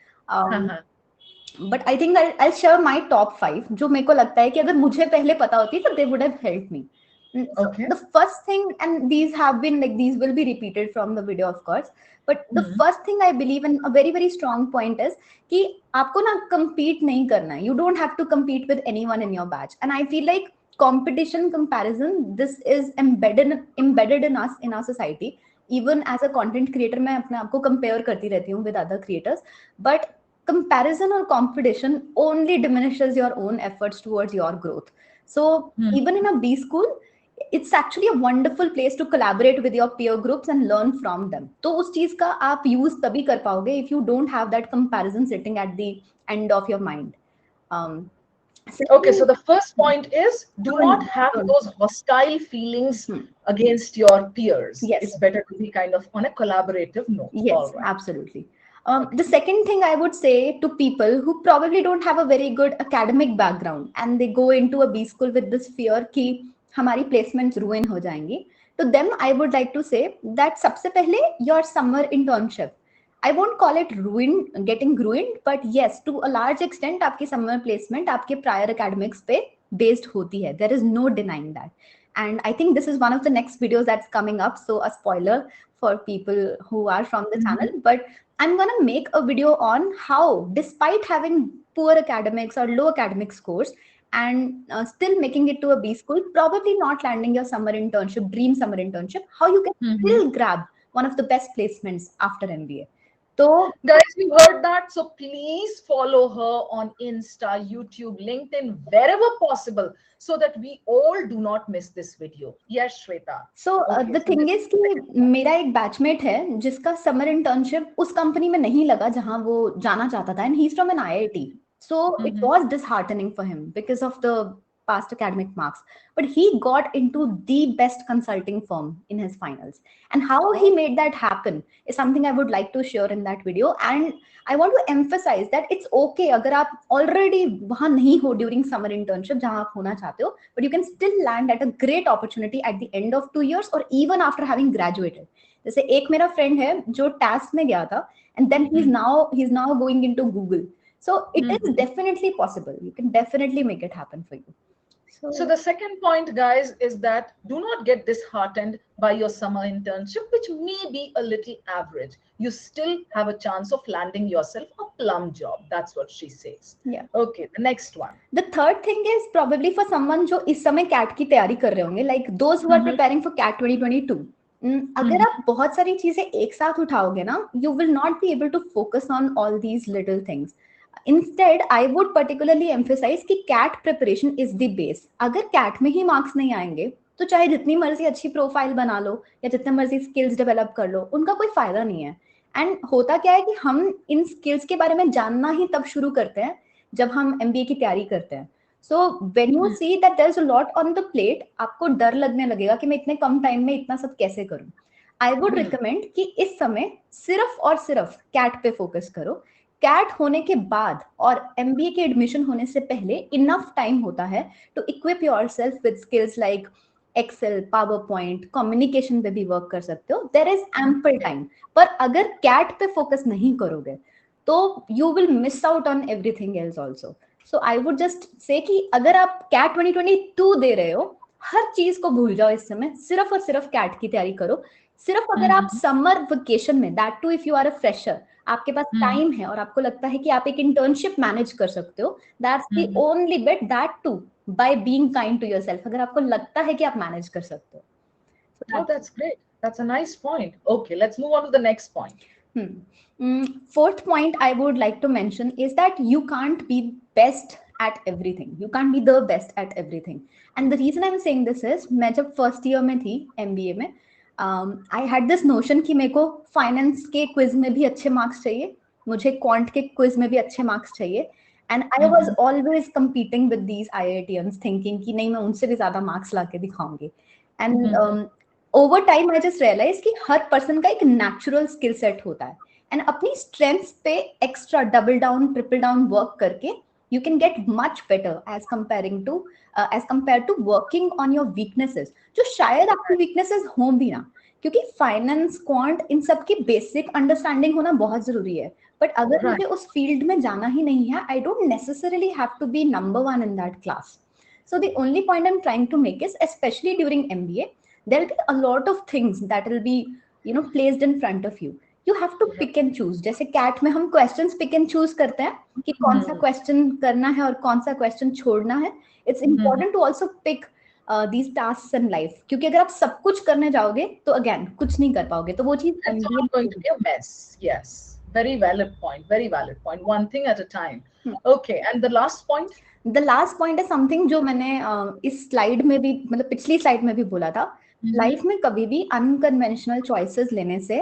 But I think I share my top 5 जो मेरे को लगता है कि अगर मुझे पहले पता होती तो they would have help me. So Okay. the first thing, and these have been like, these will be repeated from the video of course, but the first thing I believe in, a very very strong point is कि आपको ना compete नहीं करना है. You don't have to compete with anyone in your batch, and I feel like competition, comparison, this is embedded in us, in our society. Even as a content creator मैं अपने आप को compare करती रहती हूँ with other creators, but comparison or competition only diminishes your own efforts towards your growth. So even in a B school, it's actually a wonderful place to collaborate with your peer groups and learn from them. तो उस चीज का आप use तभी कर पाओगे if you don't have that comparison sitting at the end of your mind. Um, Okay, so the first point is do not have those hostile feelings against your peers. Yes. It's better to be kind of on a collaborative note. Yes, All right. absolutely. The second thing I would say to people who probably don't have a very good academic background and they go into a B school with this fear कि हमारी placements ruin हो जाएंगी, to them I would like to say that सबसे पहले your summer internship. I won't call it ruined, getting ruined, but yes, to a large extent आपकी summer placement आपके prior academics पे based होती है. There is no denying that. And I think this is one of the next videos that's coming up. So a spoiler for people who are from the channel, but I'm going to make a video on how, despite having poor academics or low academic scores and still making it to a B school, probably not landing your summer internship, dream summer internship, how you can still grab one of the best placements after MBA. So guys, you heard that. So please follow her on Insta, YouTube, LinkedIn, wherever possible, so that we all do not miss this video. Yes, Shweta. So the thing is कि मेरा एक batchmate है जिसका summer internship उस company में नहीं लगा जहां वो जाना चाहता था, and he's from an IIT. So it was disheartening for him because of the past academic marks, but he got into the best consulting firm in his finals, and how he made that happen is something I would like to share in that video. And I want to emphasize that it's okay अगर आप already वहां नहीं हो during summer internship जहां आप होना चाहते हो, but you can still land at a great opportunity at the end of 2 years or even after having graduated. जैसे एक मेरा friend है जो TAS में गया था and then he's now going into Google. So it is definitely possible. You can definitely make it happen for you. So the second point, guys, is that do not get disheartened by your summer internship, which may be a little average. You still have a chance of landing yourself a plum job. That's what she says. Yeah. Okay, the next one. The third thing is probably for someone जो इस समय CAT की तैयारी कर रहे होंगे, like those who are preparing for CAT 2022. अगर आप बहुत सारी चीजें एक साथ उठाओगे ना, you will not be able to focus on all these little things. Instead, I would particularly emphasize कि CAT preparation is the base. अगर CAT में ही मार्क्स नहीं आएंगे तो चाहे जितनी मर्जी अच्छी प्रोफाइल बना लो या जितने मर्जी स्किल्स डेवलप कर लो, उनका कोई फायदा नहीं है. एंड होता क्या है कि हम इन स्किल्स के बारे में जानना ही तब शुरू करते हैं जब हम MBA की तैयारी करते हैं. So when you see that there is a lot on the plate, आपको डर लगने लगेगा कि मैं इतने कम टाइम में इतना सब कैसे करूं. आई वुड रिकमेंड कि इस समय सिर्फ और सिर्फ CAT पे फोकस करो. CAT होने के बाद और MBA के एडमिशन होने से पहले इनफ टाइम होता है to equip yourself with skills like Excel, PowerPoint, communication पे भी वर्क कर सकते हो. There is ample time. पर अगर CAT पे फोकस नहीं करोगे तो you will miss out on everything else also. So I would just say कि अगर आप CAT 2022 दे रहे हो, हर चीज को भूल जाओ इस समय, सिर्फ और सिर्फ CAT की तैयारी करो. सिर्फ अगर आप समर वेकेशन में, that too if you are a fresher, आपके पास टाइम है और आपको लगता है कि आप एक इंटर्नशिप मैनेज कर सकते हो, that's the only bit, that too by being kind to yourself. अगर आपको लगता है कि आप मैनेज कर सकते हो. Oh, that's great. That's a nice point. Okay, let's move on to the next point. Fourth point I would like to mention is that you can't be best at everything. You can't be the best at everything. And the reason I'm saying this is, मैं जब first year में थी MBA में, I had this notion कि मेरे को finance के quiz में भी अच्छे मार्क्स चाहिए, मुझे क्वांट के क्विज में भी अच्छे मार्क्स चाहिए. And I was always competing with these IITians thinking कि नहीं, मैं उनसे भी ज्यादा मार्क्स ला के दिखाऊंगी. And over time I just realise कि हर पर्सन का एक नेचुरल स्किल सेट होता है, एंड अपनी स्ट्रेंथ्स पे extra double down, triple down work करके you can get much better as compared to working on your weaknesses, जो शायद आपकी weaknesses हों भी ना. क्योंकि फाइनेंस, क्वांट, इन सब की बेसिक अंडरस्टैंडिंग होना बहुत जरूरी है. बट अगर मुझे उस फील्ड में जाना ही नहीं है, I don't necessarily have to be number one in that class. So the only point I'm trying to make is, especially during MBA, there'll be a lot of things that will be, placed in front of you. You have to pick and choose. जैसे cat में हम questions pick and choose करते हैं कि कौन सा question करना है और कौन सा question छोड़ना है. It's important to also pick these tasks in life. क्योंकि अगर आप सब कुछ करने जाओगे तो again कुछ नहीं कर पाओगे. तो वो चीज It's all going to be a mess. Yes, very valid point. Very valid point. One thing at a time. Okay, and the last point. The last point है समथिंग जो मैंने इस स्लाइड में भी, मतलब पिछली स्लाइड में भी बोला था. लाइफ में कभी भी अनकन्वेंशनल चॉइसेस लेने से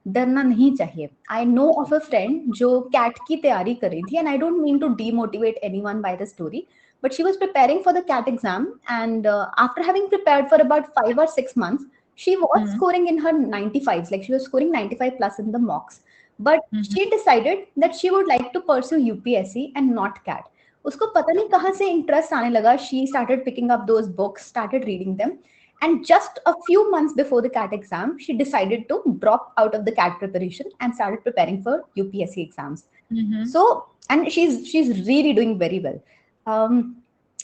डरना नहीं चाहिए. I know of a friend जो कैट की तैयारी कर रही थी, and I don't mean to demotivate anyone by the story, but she was preparing for the CAT exam, and after having prepared for about 5 or 6 months, she was scoring in her 95s, like she was scoring 95 plus in the mocks, but she decided that she would like to pursue UPSC and not CAT. उसको पता नहीं कहाँ से interest आने लगा. She started picking up those books, started reading them, and just a few months before the CAT exam, she decided to drop out of the CAT preparation and started preparing for UPSC exams. So, and she's really doing very well.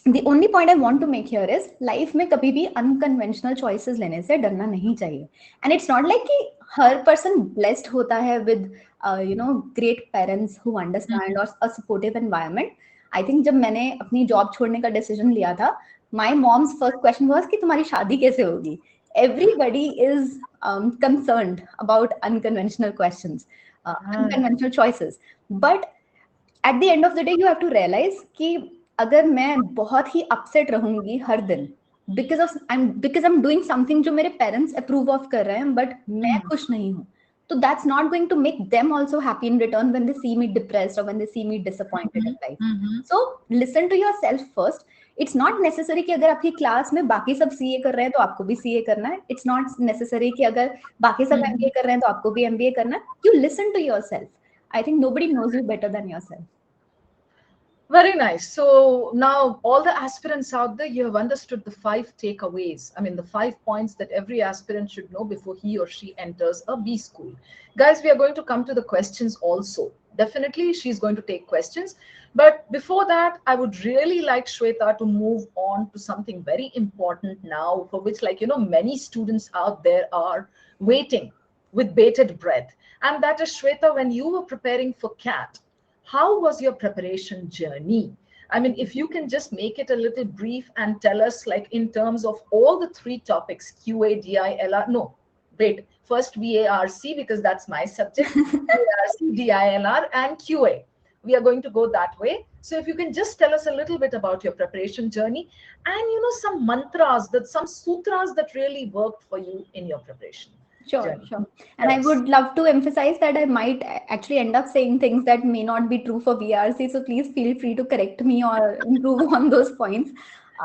The only point I want to make here is, life में कभी भी unconventional choices लेने से डरना नहीं चाहिए. And it's not like कि हर person blessed होता है with great parents who understand or a supportive environment. I think जब मैंने अपनी जॉब छोड़ने का डिसीजन लिया था, my mom's first question was कि तुम्हारी शादी कैसे होगी. Everybody is concerned about unconventional questions, unconventional choices. But at the end of the day, you have to realize कि अगर मैं बहुत ही upset रहूंगी हर दिन because I'm doing something जो मेरे parents approve of कर रहे हैं, but मैं खुश नहीं हूँ, so that's not going to make them also happy in return when they see me depressed or when they see me disappointed in life. So listen to yourself first. It's not necessary कि अगर आपकी class में बाकी सब CA कर रहे हैं तो आपको भी CA करना है. It's not necessary कि अगर बाकी सब MBA कर रहे हैं तो आपको भी MBA करना है. You listen to yourself. I think nobody knows you better than yourself. Very nice. So now all the aspirants out there, you have understood the 5 takeaways. I mean, the 5 points that every aspirant should know before he or she enters a B school. Guys, we are going to come to the questions also. Definitely, she's going to take questions. But before that, I would really like Shweta to move on to something very important now, for which, many students out there are waiting with bated breath. And that is, Shweta, when you were preparing for CAT, how was your preparation journey? I mean, if you can just make it a little brief and tell us, like, in terms of all the 3 topics, QA, DI, LR, no, wait, first VARC, because that's my subject, VARC, DILR, and QA. We are going to go that way. So if you can just tell us a little bit about your preparation journey and, some mantras, some sutras that really worked for you in your preparation. Sure. And I would love to emphasize that I might actually end up saying things that may not be true for VRC. So please feel free to correct me or improve on those points.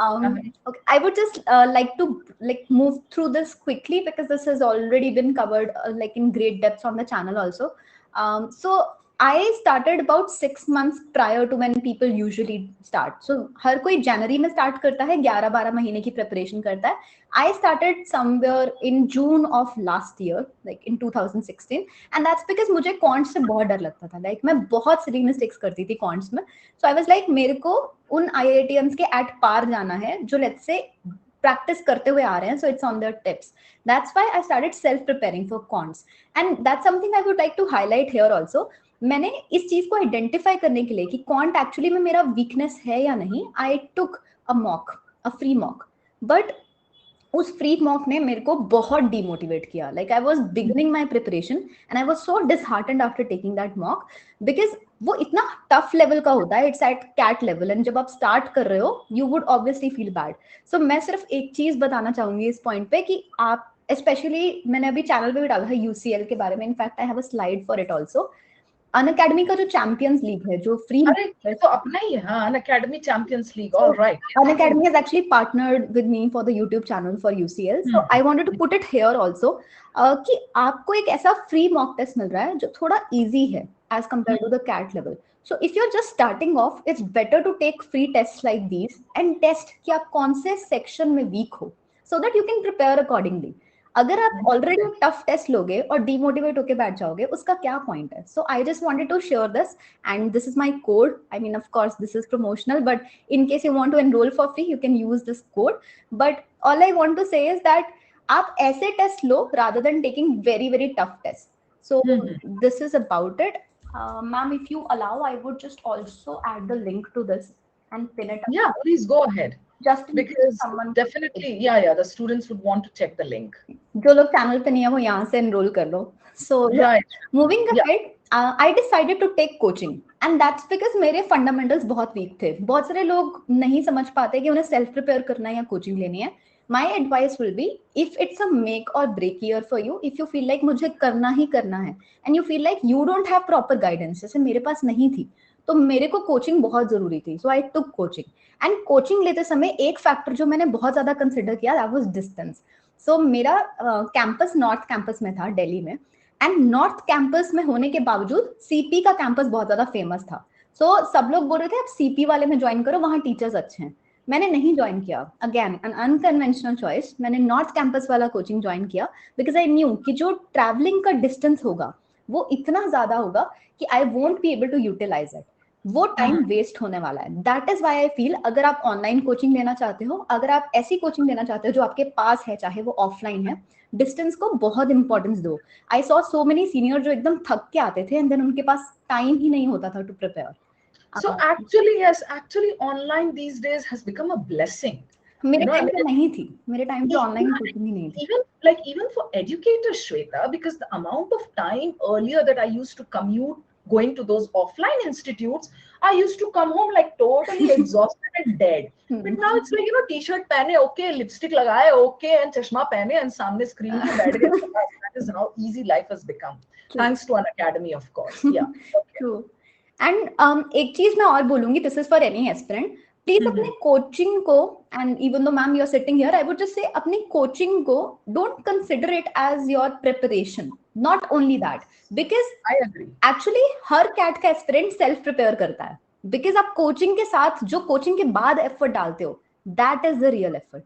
Okay. I would just like to move through this quickly because this has already been covered in great depth on the channel also. So I started about 6 months prior to when people usually start. So हर कोई January में start करता है, 11-12 महीने की preparation करता है. I started somewhere in June of last year, like in 2016, and that's because मुझे quants से बहुत डर लगता था. Like मैं बहुत silly mistakes करती थी quants में. So I was like, मेरे को उन IITians के at par जाना है जो let's say practice करते हुए आ रहे हैं, so it's on their tips. That's why I started self-preparing for quants, and that's something I would like to highlight here also. मैंने इस चीज को आइडेंटिफाई करने के लिए कि क्वांट एक्चुअली में मेरा वीकनेस है या नहीं, I took a mock, a free mock. But उस फ्री मॉक ने मेरे को बहुत डिमोटिवेट किया. Like I was beginning my preparation and I was so disheartened after taking that mock because वो इतना टफ लेवल का होता है. It's at CAT level, and जब आप स्टार्ट कर रहे हो you would obviously feel bad. So मैं सिर्फ एक चीज बताना चाहूंगी इस पॉइंट पे कि आप स्पेशली, मैंने अभी चैनल पे भी डाला है UCL के बारे में. In fact I have a slide for it also. Unacademy का जो चैंपियंस लीग है, जो फ्री, तो अपना ही है Unacademy Champions League. Alright, Unacademy has actually partnered with me for the YouTube channel for UCL. So I wanted to put it here also कि आपको एक ऐसा फ्री मॉक टेस्ट मिल रहा है जो थोड़ा इजी है as compared to the CAT level. So if you're just starting off, it's better to take free tests like these and test कि आप कौन से section में weak हो, so that you can prepare accordingly. अगर आप already tough test लोगे और डीमोटिवेट होके बैठ जाओगे, उसका क्या पॉइंट है? So I just wanted to share this, and this is my code. I mean of course this is promotional, but in case you want to enrol for free you can use this code. But all I want to say is that आप ऐसे test लो rather than taking very very tough tests. So this is about it. Ma'am, if you allow, I would just also add the link to this and pin it up. Yeah, please go ahead. Just in case Because someone definitely, yeah, the students would want to check the link. जो लोग channel पे नहीं है वो यहाँ से enrol कर लो. So Right. moving ahead, I decided to take coaching, and that's because मेरे फंडामेंटल्स बहुत वीक थे. बहुत सारे लोग नहीं समझ पाते कि उन्हें सेल्फ प्रिपेयर करना है या कोचिंग लेनी है. My advice will be, if it's a make or break year for you, if you feel like मुझे करना ही करना है and you feel like you don't have proper guidance, जैसे मेरे पास नहीं थी, तो मेरे को कोचिंग बहुत जरूरी थी. So I took coaching. And coaching लेते समय एक फैक्टर जो मैंने बहुत ज्यादा कंसिडर किया, दैट वाज डिस्टेंस. सो मेरा कैंपस नॉर्थ कैंपस में था दिल्ली में, एंड नॉर्थ कैंपस में होने के बावजूद सीपी का कैंपस बहुत ज्यादा फेमस था. सो सब लोग बोल रहे थे आप सीपी वाले में ज्वाइन करो, वहां टीचर्स अच्छे हैं. मैंने नहीं ज्वाइन किया. Again an unconventional choice. मैंने नॉर्थ कैंपस वाला कोचिंग ज्वाइन किया बिकॉज आई न्यू कि जो ट्रैवलिंग का डिस्टेंस होगा वो इतना ज्यादा होगा कि I won't be able to utilise it. वो टाइम वेस्ट होने वाला है. That is why I feel अगर आप ऑनलाइन कोचिंग लेना चाहते हो, अगर आप ऐसी कोचिंग लेना चाहते हो जो आपके पास है, चाहे वो ऑफलाइन है, डिस्टेंस को बहुत इंपॉर्टेंस दो. I saw so many senior जो एकदम थक के आते थे एंड देन उनके पास टाइम ही नहीं होता था to prepare. So actually, yes, actually online these days has become a blessing. मेरे टाइम पे नहीं थी. मेरे टाइम पे ऑनलाइन कोचिंग ही नहीं थी. Even for educators, Shweta, because the amount of time earlier that I used to commute going to those offline institutes, I used to come home like totally exhausted and dead. But now it's like, t-shirt pehne, okay, lipstick lagaye, okay, and chashma pehne, and samne screen pe baith gaye. That is how easy life has become. Thanks to an academy, of course. Yeah. Okay. True. And एक चीज मैं और बोलूंगी, this is for any aspirant, please अपने coaching को, and even though ma'am you are sitting here, I would just say अपनी coaching को don't consider it as your preparation. Not only that, because I agree. Actually हर CAT का aspirant self prepare करता है. Because आप coaching के साथ जो कोचिंग के बाद एफर्ट डालते हो, that is the real effort.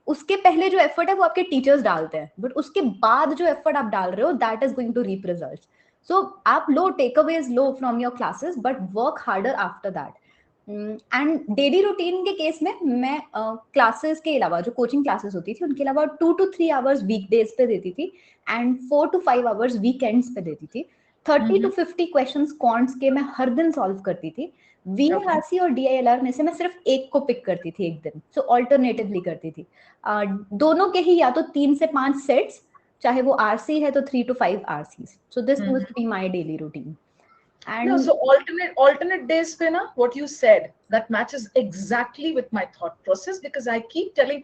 उसके पहले जो एफर्ट है वो आपके टीचर्स डालते हैं, बट उसके बाद जो एफर्ट आप डाल रहे हो, that is going to reap results. So आप लो takeaways लो from your classes, but work harder after that. And daily routine के केस में मैं क्लासेस के अलावा, जो कोचिंग क्लासेस होती थी उनके अलावा 2 to 3 hours वीकडेज पे देती थी एंड 4 to 5 hours वीकेंड्स पे देती थी. 30 to 50 क्वेश्चंस क्वांट्स के मैं हर दिन सॉल्व करती थी. VLRC और DILR में से मैं सिर्फ एक को पिक करती थी एक दिन, सो ऑल्टरनेटिवली करती थी. दोनों के ही या तो 3 से 5 सेट्स, चाहे वो RC है तो 3 to 5 RCs. So this used to be my daily routine. And no, so alternate days pe na, what you said, that matches exactly with my thought process, because I keep telling,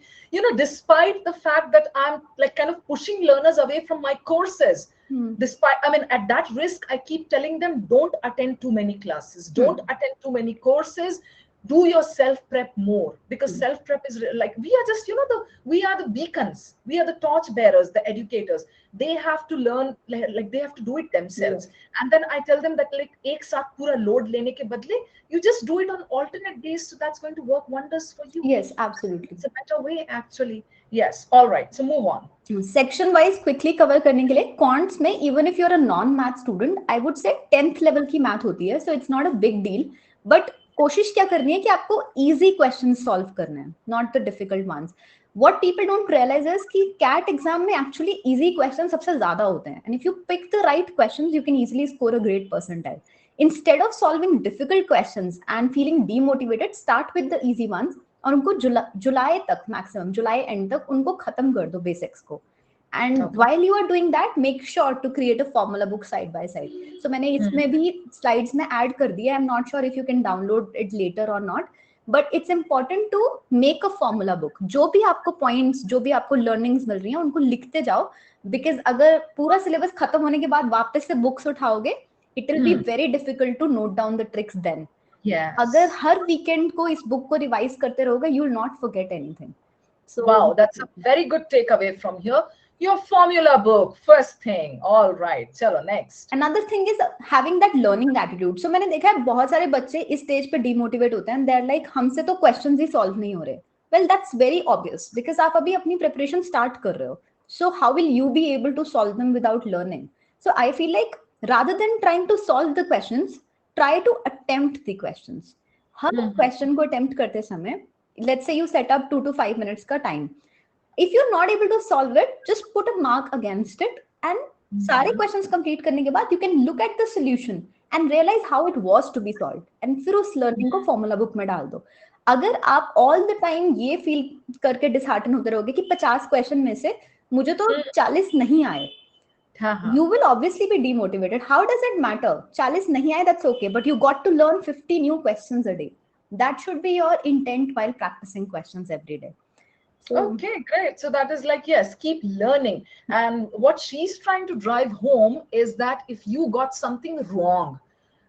despite the fact that I'm like kind of pushing learners away from my courses, despite, I mean, at that risk, I keep telling them, don't attend too many classes, don't attend too many courses, do your self prep more, because self prep is like, we are just, we are the beacons, we are the torch bearers, the educators. They have to learn, like they have to do it themselves. And then I tell them that like ek saath pura load lene ke badle, you just do it on alternate days, so that's going to work wonders for you. Yes, absolutely. It's a better way actually. Yes. All right, so move on. Section wise quickly cover करने के लिए, quants में even if you're a non math student, I would say 10th level की math होती है, so it's not a big deal. But कोशिश क्या करनी है कि आपको easy questions solve करने हैं, not the difficult ones. What people don't realize is कि CAT exam में actually easy questions सबसे ज्यादा होते हैं, and if you pick the right questions, you can easily score a great percentile. Instead of solving difficult questions and feeling demotivated, start with the easy ones और उनको जुलाई तक, maximum July and तक उनको खत्म कर दो बेसिक्स को. And while you are doing that, make sure to create a formula book side by side. So मैंने इसमें भी slides में add कर दिया. I'm not sure if you can download it later or not, but it's important to make a formula book. जो भी आपको points, जो भी आपको learnings मिल रही हैं, उनको लिखते जाओ. Because अगर पूरा syllabus खत्म होने के बाद वापस से books उठाओगे, it will be very difficult to note down the tricks then. Yes. अगर हर weekend को इस book को revise करते रहोगे, you will not forget anything. So wow, that's a very good takeaway from here. Your formula book, first thing. All right, chalo next. Another thing is having that learning attitude. So मैंने देखा है बहुत सारे बच्चे इस stage पे demotivate होते हैं. They're like, हमसे तो क्वेश्चंस ही सॉल्व नहीं हो रहे. Well, that's very obvious because आप अभी अपनी प्रिपरेशन स्टार्ट कर रहे हो. So how will you be able to solve them without learning? So I feel like rather than trying to solve the questions, try to attempt the questions. Her Mhm. Question को attempt करते समय, let's say you set up 2 to 5 minutes का time. If you're not able to solve it, just put a mark against it, and सारे questions complete करने के बाद you can look at the solution and realize how it was to be solved, and फिर उस learning को formula book में डाल दो. अगर आप all the time ये feel करके dishearten होते रहोगे कि 50 question में से मुझे तो 40 नहीं आए, you will obviously be demotivated. How does it matter? 40 nahi aaye, that's okay, but you got to learn 50 new questions a day. That should be your intent while practicing questions every day. So, Okay, great. So that is like, yes, keep learning. And what she's trying to drive home is that if you got something wrong,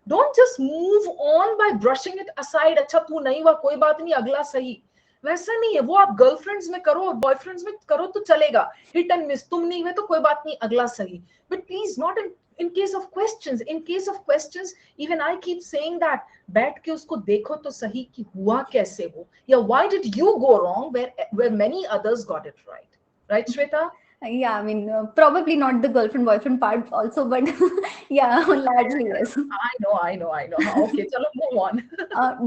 don't just move on by brushing it aside. अच्छा तू नहीं हुआ कोई बात नहीं, अगला सही. वैसा नहीं है. वो आप गर्लफ्रेंड्स में करो, बॉयफ्रेंड्स में करो तो चलेगा. Hit and miss. तुम नहीं हुए तो कोई बात नहीं, अगला सही. But please, not in case of questions. In case of questions, even I keep saying that. बैठ के उसको देखो तो सही कि हुआ कैसे वो, या why did you go wrong where many others got it right. Right, Shweta? yeah, I mean, probably not the girlfriend boyfriend part also, but yeah, largely yes. I know. Okay, chalo, move on.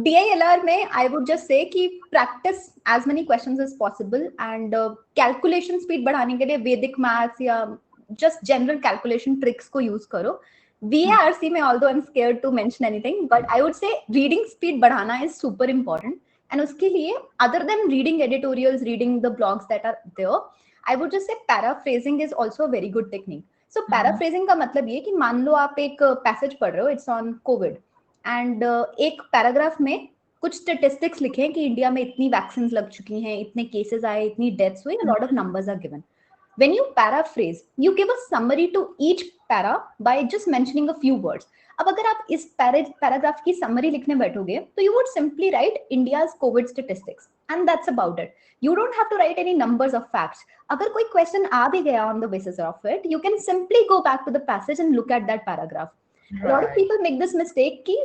DILR में I would just say कि practice as many questions as possible, and calculation speed बढ़ाने के लिए Vedic maths या just general calculation tricks को use करो. VARC में, although I'm scared to mention anything, but I would say reading speed बढ़ाना is super important. And उसके लिए, other than reading editorials, reading the blogs that are there, I would just say paraphrasing is also a very good technique. So paraphrasing का मतलब ये कि मान लो आप एक passage पढ़ रहे हो, it's on COVID, and एक पैराग्राफ में कुछ स्टेटिस्टिक्स लिखे कि इंडिया में इतनी वैक्सीन लग चुकी हैं, इतने केसेस आए, इतनी डेथ्स हुई, lot of numbers are given. When you paraphrase, you give a summary to each para by just mentioning a few words. अब अगर आप इस पैराग्राफ की समरी लिखने बैठोगे तो you would simply write India's COVID statistics and that's about it. You don't have to write any numbers or facts. अगर कोई question आ भी गया on the basis of it, you can simply go back to the passage and look at that paragraph. A lot of people make this mistake कि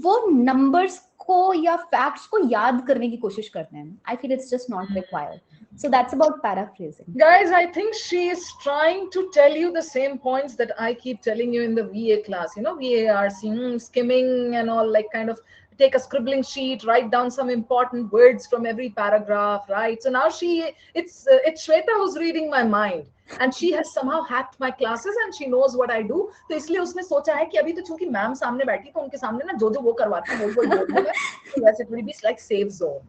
वो numbers को या facts को याद करने की कोशिश करते हैं. I feel it's just not required. So that's about paraphrasing. Guys, I think she is trying to tell you the same points that I keep telling you in the VA class. You know, VARC, skimming and all, like kind of take a scribbling sheet, write down some important words from every paragraph, right? So now it's Shweta who's reading my mind. And she has somehow hacked my classes and she knows what I do. तो इसलिए उसने सोचा है कि अभी तो चूंकि ma'am सामने बैठी तो उनके सामने ना जो जो वो करवाती है वो बोल दूंगा. So yes, it will be like safe zone.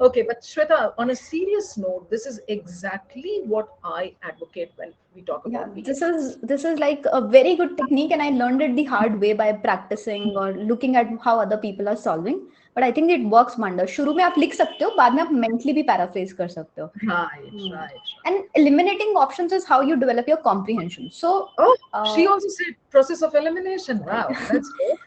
Okay, but Shweta, on a serious note, this is exactly what I advocate when we talk about this is like a very good technique, and I learned it the hard way by practicing or looking at how other people are solving. But I think it works wonders. शुरू में आप लिख सकते हो, बाद में आप mentally भी paraphrase कर सकते हो. Right. And eliminating options is how you develop your comprehension. So, she also said process of elimination. Wow, that's good.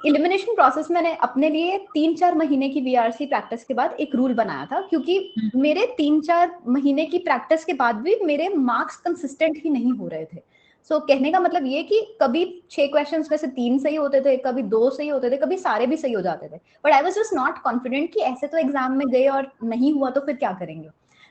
Elimination process मैंने अपने लिए 3-4 महीने की VRC प्रैक्टिस के बाद एक रूल बनाया था, क्योंकि मेरे 3-4 महीने की प्रैक्टिस के बाद भी मेरे मार्क्स कंसिस्टेंट ही नहीं हो रहे थे. सो कहने का मतलब ये कि कभी 6 क्वेश्चंस में से 3 सही होते थे, कभी 2 सही होते थे, कभी सारे भी सही हो जाते थे. But I was just not confident कि ऐसे तो एग्जाम में गए और नहीं हुआ तो फिर क्या करेंगे.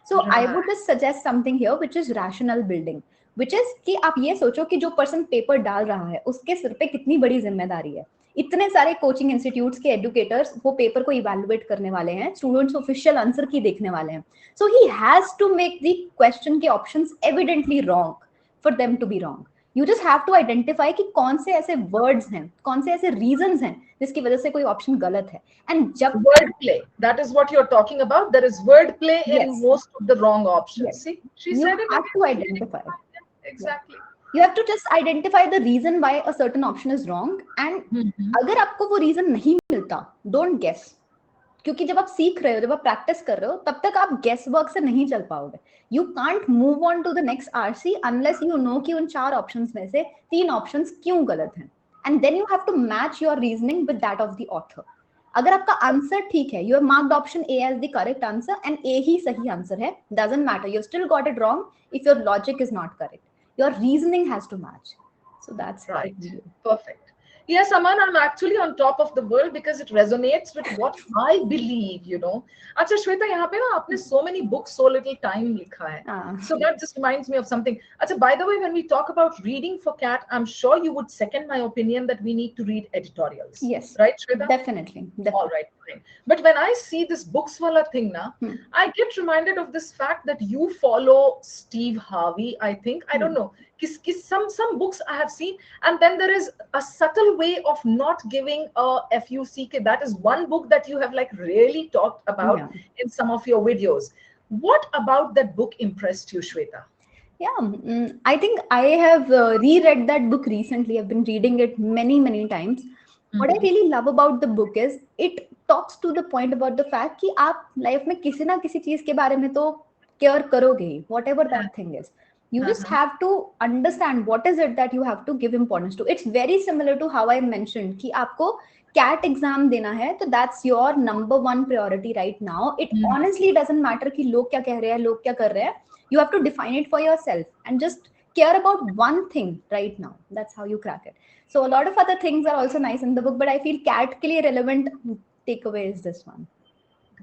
So I would just suggest something here which is rational building, which is कि आप ये सोचो कि जो पर्सन पेपर डाल रहा है उसके सिर पे कितनी बड़ी जिम्मेदारी है. इतने सारे कोचिंग इंस्टीट्यूट्स के एजुकेटर्स वो पेपर को इवैल्यूएट करने वाले हैं, स्टूडेंट्स ऑफिशियल आंसर की देखने वाले हैं. So he has to make the question के options evidently wrong for them to be wrong. You just have to identify कि कौन से ऐसे वर्ड्स हैं, कौन से ऐसे रीजंस हैं जिसकी वजह से कोई ऑप्शन गलत है. एंड जब word play, that is what you're talking about. There is word play in most of the wrong options. Yes. See, she you said it. have to identify. Exactly. You have to just identify the reason why a certain option is wrong, and अगर आपको वो reason नहीं मिलता, don't guess. क्योंकि जब आप सीख रहे हो, जब आप प्रैक्टिस कर रहे हो, तब तक आप गेस वर्क से नहीं चल पाओगे. You can't move on to the next RC unless you know कि उन 4 ऑप्शंस में से 3 ऑप्शंस क्यों गलत हैं, and then you have to match your reasoning with that of the author. अगर आपका आंसर ठीक है, you have marked option A as the correct answer and A ही सही आंसर है, doesn't matter, you still got it wrong if your logic is not correct. Your reasoning has to match. So that's right. Perfect. Yes, Aman, I'm actually on top of the world because it resonates with what I believe, you know. अच्छा श्वेता, यहाँ पे ना आपने so many books, so little time लिखा है. So that just reminds me of something. अच्छा, by the way, when we talk about reading for Cat, I'm sure you would second my opinion that we need to read editorials. Yes, right, Shweta? definitely. All right, fine. But when I see this books wala thing na, I get reminded of this fact that you follow Steve Harvey, I think. I don't know. Some books I have seen, and then there is a subtle way of not giving a FUCK. That is one book that you have like really talked about in some of your videos. What about that book impressed you, Shweta? Yeah, I think I have reread that book recently. I've been reading it many times. What I really love about the book is it talks to the point about the fact कि आप life में किसी ना किसी चीज के बारे में तो care करोगे ही, whatever that thing is. You just have to understand what is it that you have to give importance to. It's very similar to how I mentioned कि आपको CAT exam देना है, तो that's your number one priority right now. It honestly doesn't matter कि लोग क्या कह रहे हैं, लोग क्या कर रहे हैं. You have to define it for yourself and just care about one thing right now. That's how you crack it. So a lot of other things are also nice in the book, but I feel CAT ke liye relevant takeaway is this one.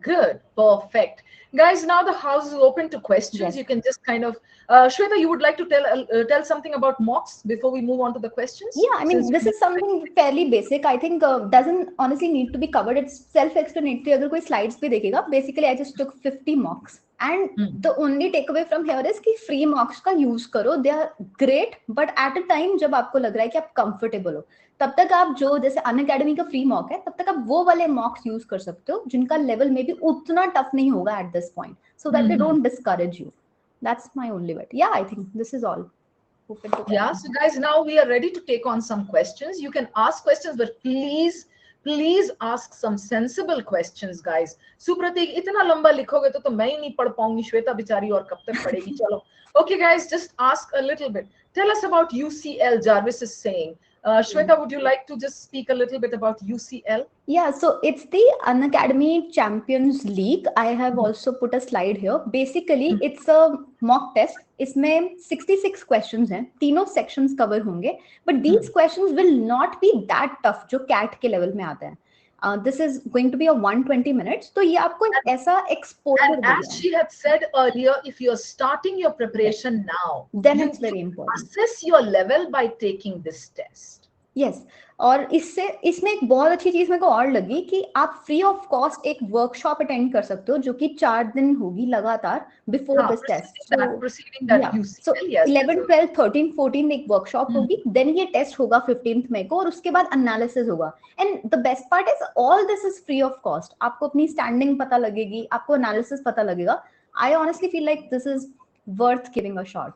Good, perfect. Guys, now the house is open to questions. Yes. You can just kind of, Shweta, you would like to tell something about mocks before we move on to the questions? Yeah, I mean, this is something fairly basic. I think doesn't honestly need to be covered. It's self-explanatory. अगर कोई slides पे देखेगा, basically I just took 50 mocks. And the only takeaway from here is कि free mocks का use करो. They are great, but at a time जब आपको लग रहा है कि आप comfortable हो, तब तक आप जो जैसे अनअकैडमी का फ्री मॉक है, तब तक आप वो वाले मॉक्स यूज कर सकते हो जिनका लेवल में भी उतना टफ नहीं होगा at this point, so that they don't discourage you. That's my only bit. Yeah, I think this is all. Yeah, so guys, now we are ready to take on some questions. You can ask questions, but please ask some sensible questions, guys. Supratik, इतना लंबा लिखोगे तो मैं ही नहीं पढ़ पाऊंगी, श्वेता बेचारी और कब तक पढ़ेगी. चलो. Okay, guys, just ask a little bit. Tell us about UCL, Jarvis is saying. Shweta, would you like to just speak a little bit about UCL? Yeah, so it's the Unacademy Champions League. I have also put a slide here. Basically, it's a mock test. इसमें 66 questions हैं, तीनों sections cover होंगे, but these questions will not be that tough जो CAT के level में आते हैं. This is going to be a 120 minutes. तो ये आपको एक ऐसा exposure देगा. And as she had said earlier, if you're starting your preparation now, then it's very important. Assess your level by taking this test. Yes. और इसमें एक बहुत अच्छी चीज मेरे को और लगी कि आप फ्री ऑफ कॉस्ट एक वर्कशॉप अटेंड कर सकते हो जो कि 4 दिन होगी लगातार बिफोर दिस टेस्ट. सो 11, 12, 13, 14 एक वर्कशॉप होगी, देन ये टेस्ट होगा 15th मई को और उसके बाद एनालिसिस होगा. And the best part is all this is free of cost. आपको अपनी स्टैंडिंग पता लगेगी, आपको एनालिसिस पता लगेगा. I honestly feel like this is worth giving a shot.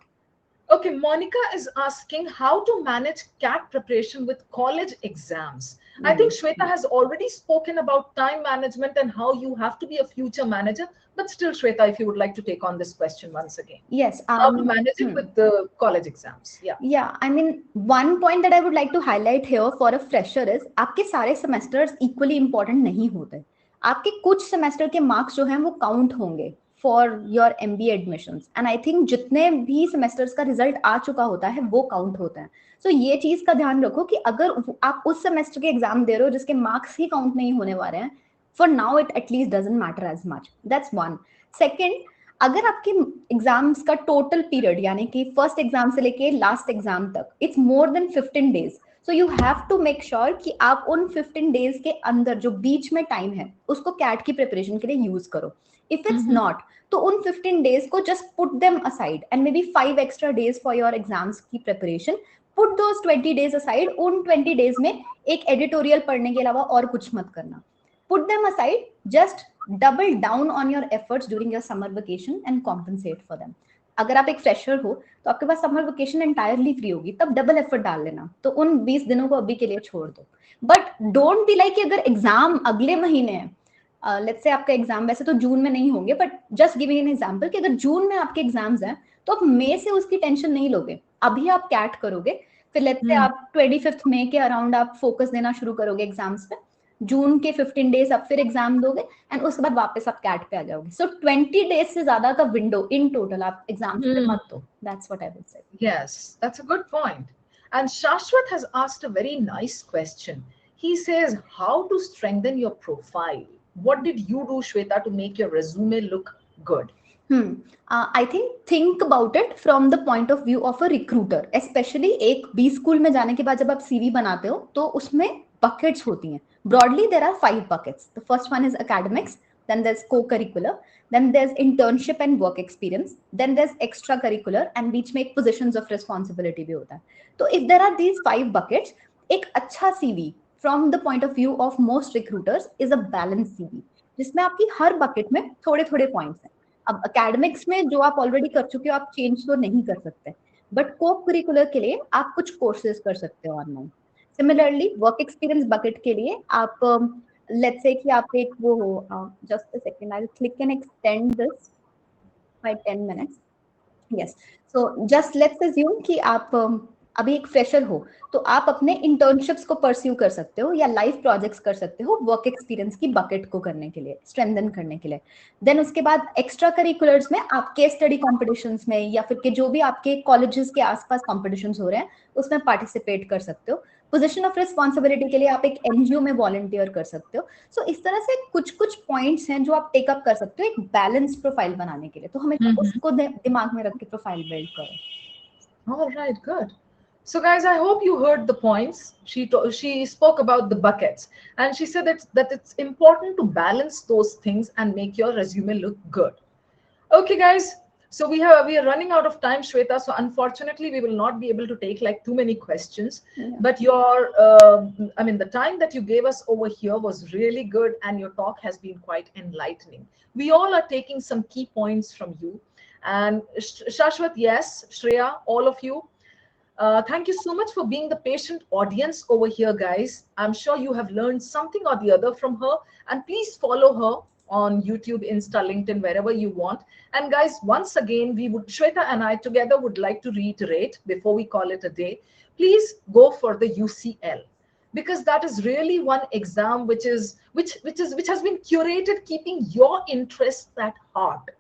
Okay, Monica is asking how to manage CAT preparation with college exams. I think Shweta has already spoken about time management and how you have to be a future manager. But still, Shweta, if you would like to take on this question once again. Yes. How to manage it with the college exams. Yeah. I mean, one point that I would like to highlight here for a fresher is आपके सारे semesters equally important नहीं होते. आपके कुछ semester के marks जो हैं वो count होंगे for your MBA admissions. And I think जितने भी semesters का result आ चुका होता है वो count होता है. So ये चीज का ध्यान रखो कि अगर आप उस semester के exam दे रहे हो जिसके marks ही count नहीं होने वाले हैं, for now it at least doesn't matter as much. That's one. Second, अगर आपके एग्जाम्स का टोटल पीरियड यानी कि फर्स्ट एग्जाम से लेके लास्ट एग्जाम तक it's more than 15 days, so you have to make sure कि आप उन 15 days के अंदर जो बीच में टाइम है उसको कैट की प्रिपरेशन के लिए यूज करो. इफ इट्स नॉट, तो उन 15 days को just put them aside and maybe 5 extra days for your exams की preparation. Put those 20 days aside. उन 20 days में एक एडिटोरियल पढ़ने के अलावा और कुछ मत करना. Put them aside, just double down on your efforts during your summer vacation and compensate for them. अगर आप एक फ्रेशर हो तो आपके पास समर वेकेशन एंटायरली फ्री होगी, तब डबल एफर्ट डाल लेना. तो उन 20 दिनों को अभी के लिए छोड़ दो. बट डोंट बी लाइक अगर एग्जाम अगले महीने है, लेट्स से आपका एग्जाम वैसे तो जून में नहीं होंगे, but just giving an example कि अगर जून में आपके एग्जाम्स हैं तो आप मई से उसकी टेंशन नहीं लोगे. अभी आप कैट करोगे, फिर लेट्स से आप 25 मई के अराउंड आप फोकस देना शुरू करोगे एग्जाम्स पे. जून के 15 days आप फिर एग्जाम दोगे एंड उसके बाद वापस आप कैट पे आ जाओगे. सो 20 days से ज्यादा का विंडो इन टोटल आप एग्जाम पे मत दो. That's what I would say. Yes, that's a good point. And Shashwat has asked a very nice question. He says, how to strengthen your profile? What did you do, Shweta, to make your resume look good? I think about it from the point of view of a recruiter, especially एक B school में जाने के बाद जब आप CV बनाते हो तो उसमें buckets होती हैं. Broadly, there are 5 buckets. The first one is academics, then there's co-curricular, then there's internship and work experience, then there's extracurricular, and बीच में एक positions of responsibility भी होता है. तो if there are these 5 buckets, एक अच्छा CV from the point of view of most recruiters is a balanced CV, जिसमें आपकी हर bucket में थोड़े थोड़े points हैं. अब एकेडमिक्स में जो आप ऑलरेडी कर चुके हो आप चेंज तो नहीं कर सकते, बट को करिकुलर के लिए आप कुछ कोर्सेज कर सकते हो online. Similarly work experience bucket के लिए आप लेट्स से कि आप एक वो हो, just a second, I will click and extend this by 10 minutes. Yes, so just let's assume कि आप अभी एक फ्रेशर हो तो आप अपने इंटर्नशिप्स को परस्यू कर सकते हो या लाइव प्रोजेक्ट्स कर सकते हो वर्क एक्सपीरियंस की बकेट को करने के लिए, स्ट्रेंथन करने के लिए. देन उसके बाद एक्स्ट्रा करिकुलर्स में आप केस स्टडी कॉम्पिटिशन्स में या फिर के जो भी आपके कॉलेजेस के आसपास कॉम्पिटिशन्स हो रहे हैं उसमें पार्टिसिपेट कर सकते हो. पोजीशन ऑफ रिस्पॉन्सिबिलिटी के लिए आप एक एनजीओ में वॉलंटियर कर सकते हो. सो इस तरह से कुछ कुछ पॉइंट्स हैं जो आप टेकअप कर सकते हो एक बैलेंस प्रोफाइल बनाने के लिए. तो हमें उसको दिमाग में रख के प्रोफाइल बिल्ड करो. All right, good. So, guys, I hope you heard the points. She spoke about the buckets, and she said that it's important to balance those things and make your resume look good. Okay, guys. So we are running out of time, Shweta. So unfortunately, we will not be able to take like too many questions. Yeah. But the time that you gave us over here was really good, and your talk has been quite enlightening. We all are taking some key points from you. And Shashwat, yes, Shreya, all of you. Thank you so much for being the patient audience over here, guys. I'm sure you have learned something or the other from her. And please follow her on YouTube, Insta, LinkedIn, wherever you want. And guys, once again, Shweta and I together would like to reiterate before we call it a day, please go for the UCL, because that is really one exam which has been curated keeping your interests at heart.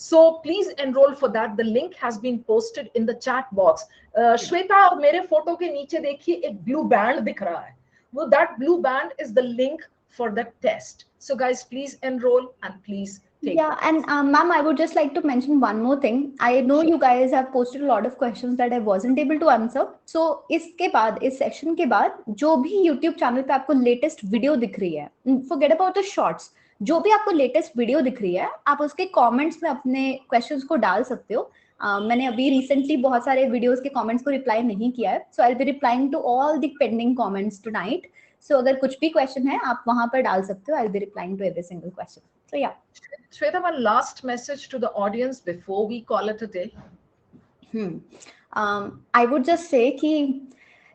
So please enroll for that. The link has been posted in the chat box. Shweta, और मेरे photo के नीचे देखिए एक blue band दिख रहा है. Well, that blue band is the link for the test. So guys, please enroll and please take Yeah, and ma'am, I would just like to mention one more thing. I know you guys have posted a lot of questions that I wasn't able to answer. So इसके बाद, इस session के बाद जो भी YouTube channel पे आपको latest video दिख रही है, forget about the shorts, जो भी आपको लेटेस्ट वीडियो दिख रही है आप उसके कमेंट्स में अपने क्वेश्चंस को डाल सकते हो. मैंने अभी रिसेंटली बहुत सारे वीडियोस के कमेंट्स को रिप्लाई नहीं किया है, so I will be replying to all the pending comments tonight. So अगर कुछ भी क्वेश्चन है आप वहां पर डाल सकते हो. I will be replying to every single question. So या Shweta, one last message to the audience before we call it a day. I would just say कि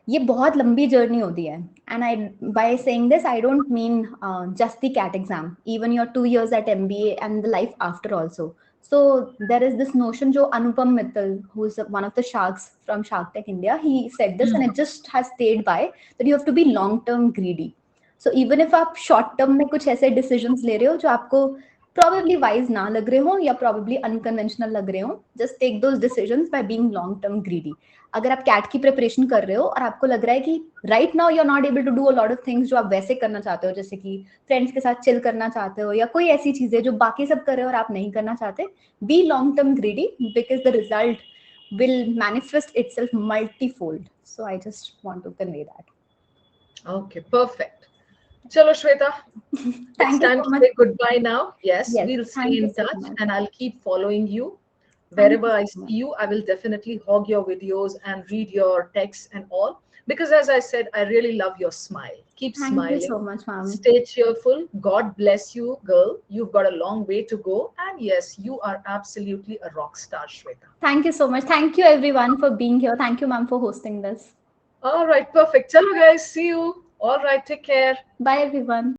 ये बहुत लंबी जर्नी होती है. And I by saying this I don't mean just the CAT exam, even your 2 years at MBA and the life after also. So there is this notion जो Anupam Mittal, who is one of the sharks from Shark Tank India, he said this and it just has stayed by, that you have to be long term greedy. So even if आप short term में कुछ ऐसे decisions ले रहे हो जो आपको probably wise ना लग रहे हो या probably unconventional लग रहे हो, just take those decisions by being long term greedy. अगर आप कैट की प्रिपरेशन कर रहे हो और आपको लग रहा है कि right now you are not able to do a lot of things जो आप वैसे करना चाहते हो, जैसे कि फ्रेंड्स के साथ चिल करना चाहते हो या कोई ऐसी चीजें जो बाकी सब कर रहे हो और आप नहीं करना चाहते, be long term greedy because the result will manifest itself multifold. So I just want to convey that. Okay, perfect. Chalo, Shweta. Thank it's time you so to much. say goodbye now. Yes, Yes, we'll stay thank you in so touch much. and I'll keep following you. Thank Wherever you I so much. see you, I will definitely hog your videos and read your texts and all. Because as I said, I really love your smile. Keep Thank smiling. you so much, ma'am. Stay cheerful. God bless you, girl. You've got a long way to go. And yes, you are absolutely a rock star, Shweta. Thank you so much. Thank you everyone for being here. Thank you, ma'am, for hosting this. All right, perfect. Chalo, guys. See you. All right, take care. Bye, everyone.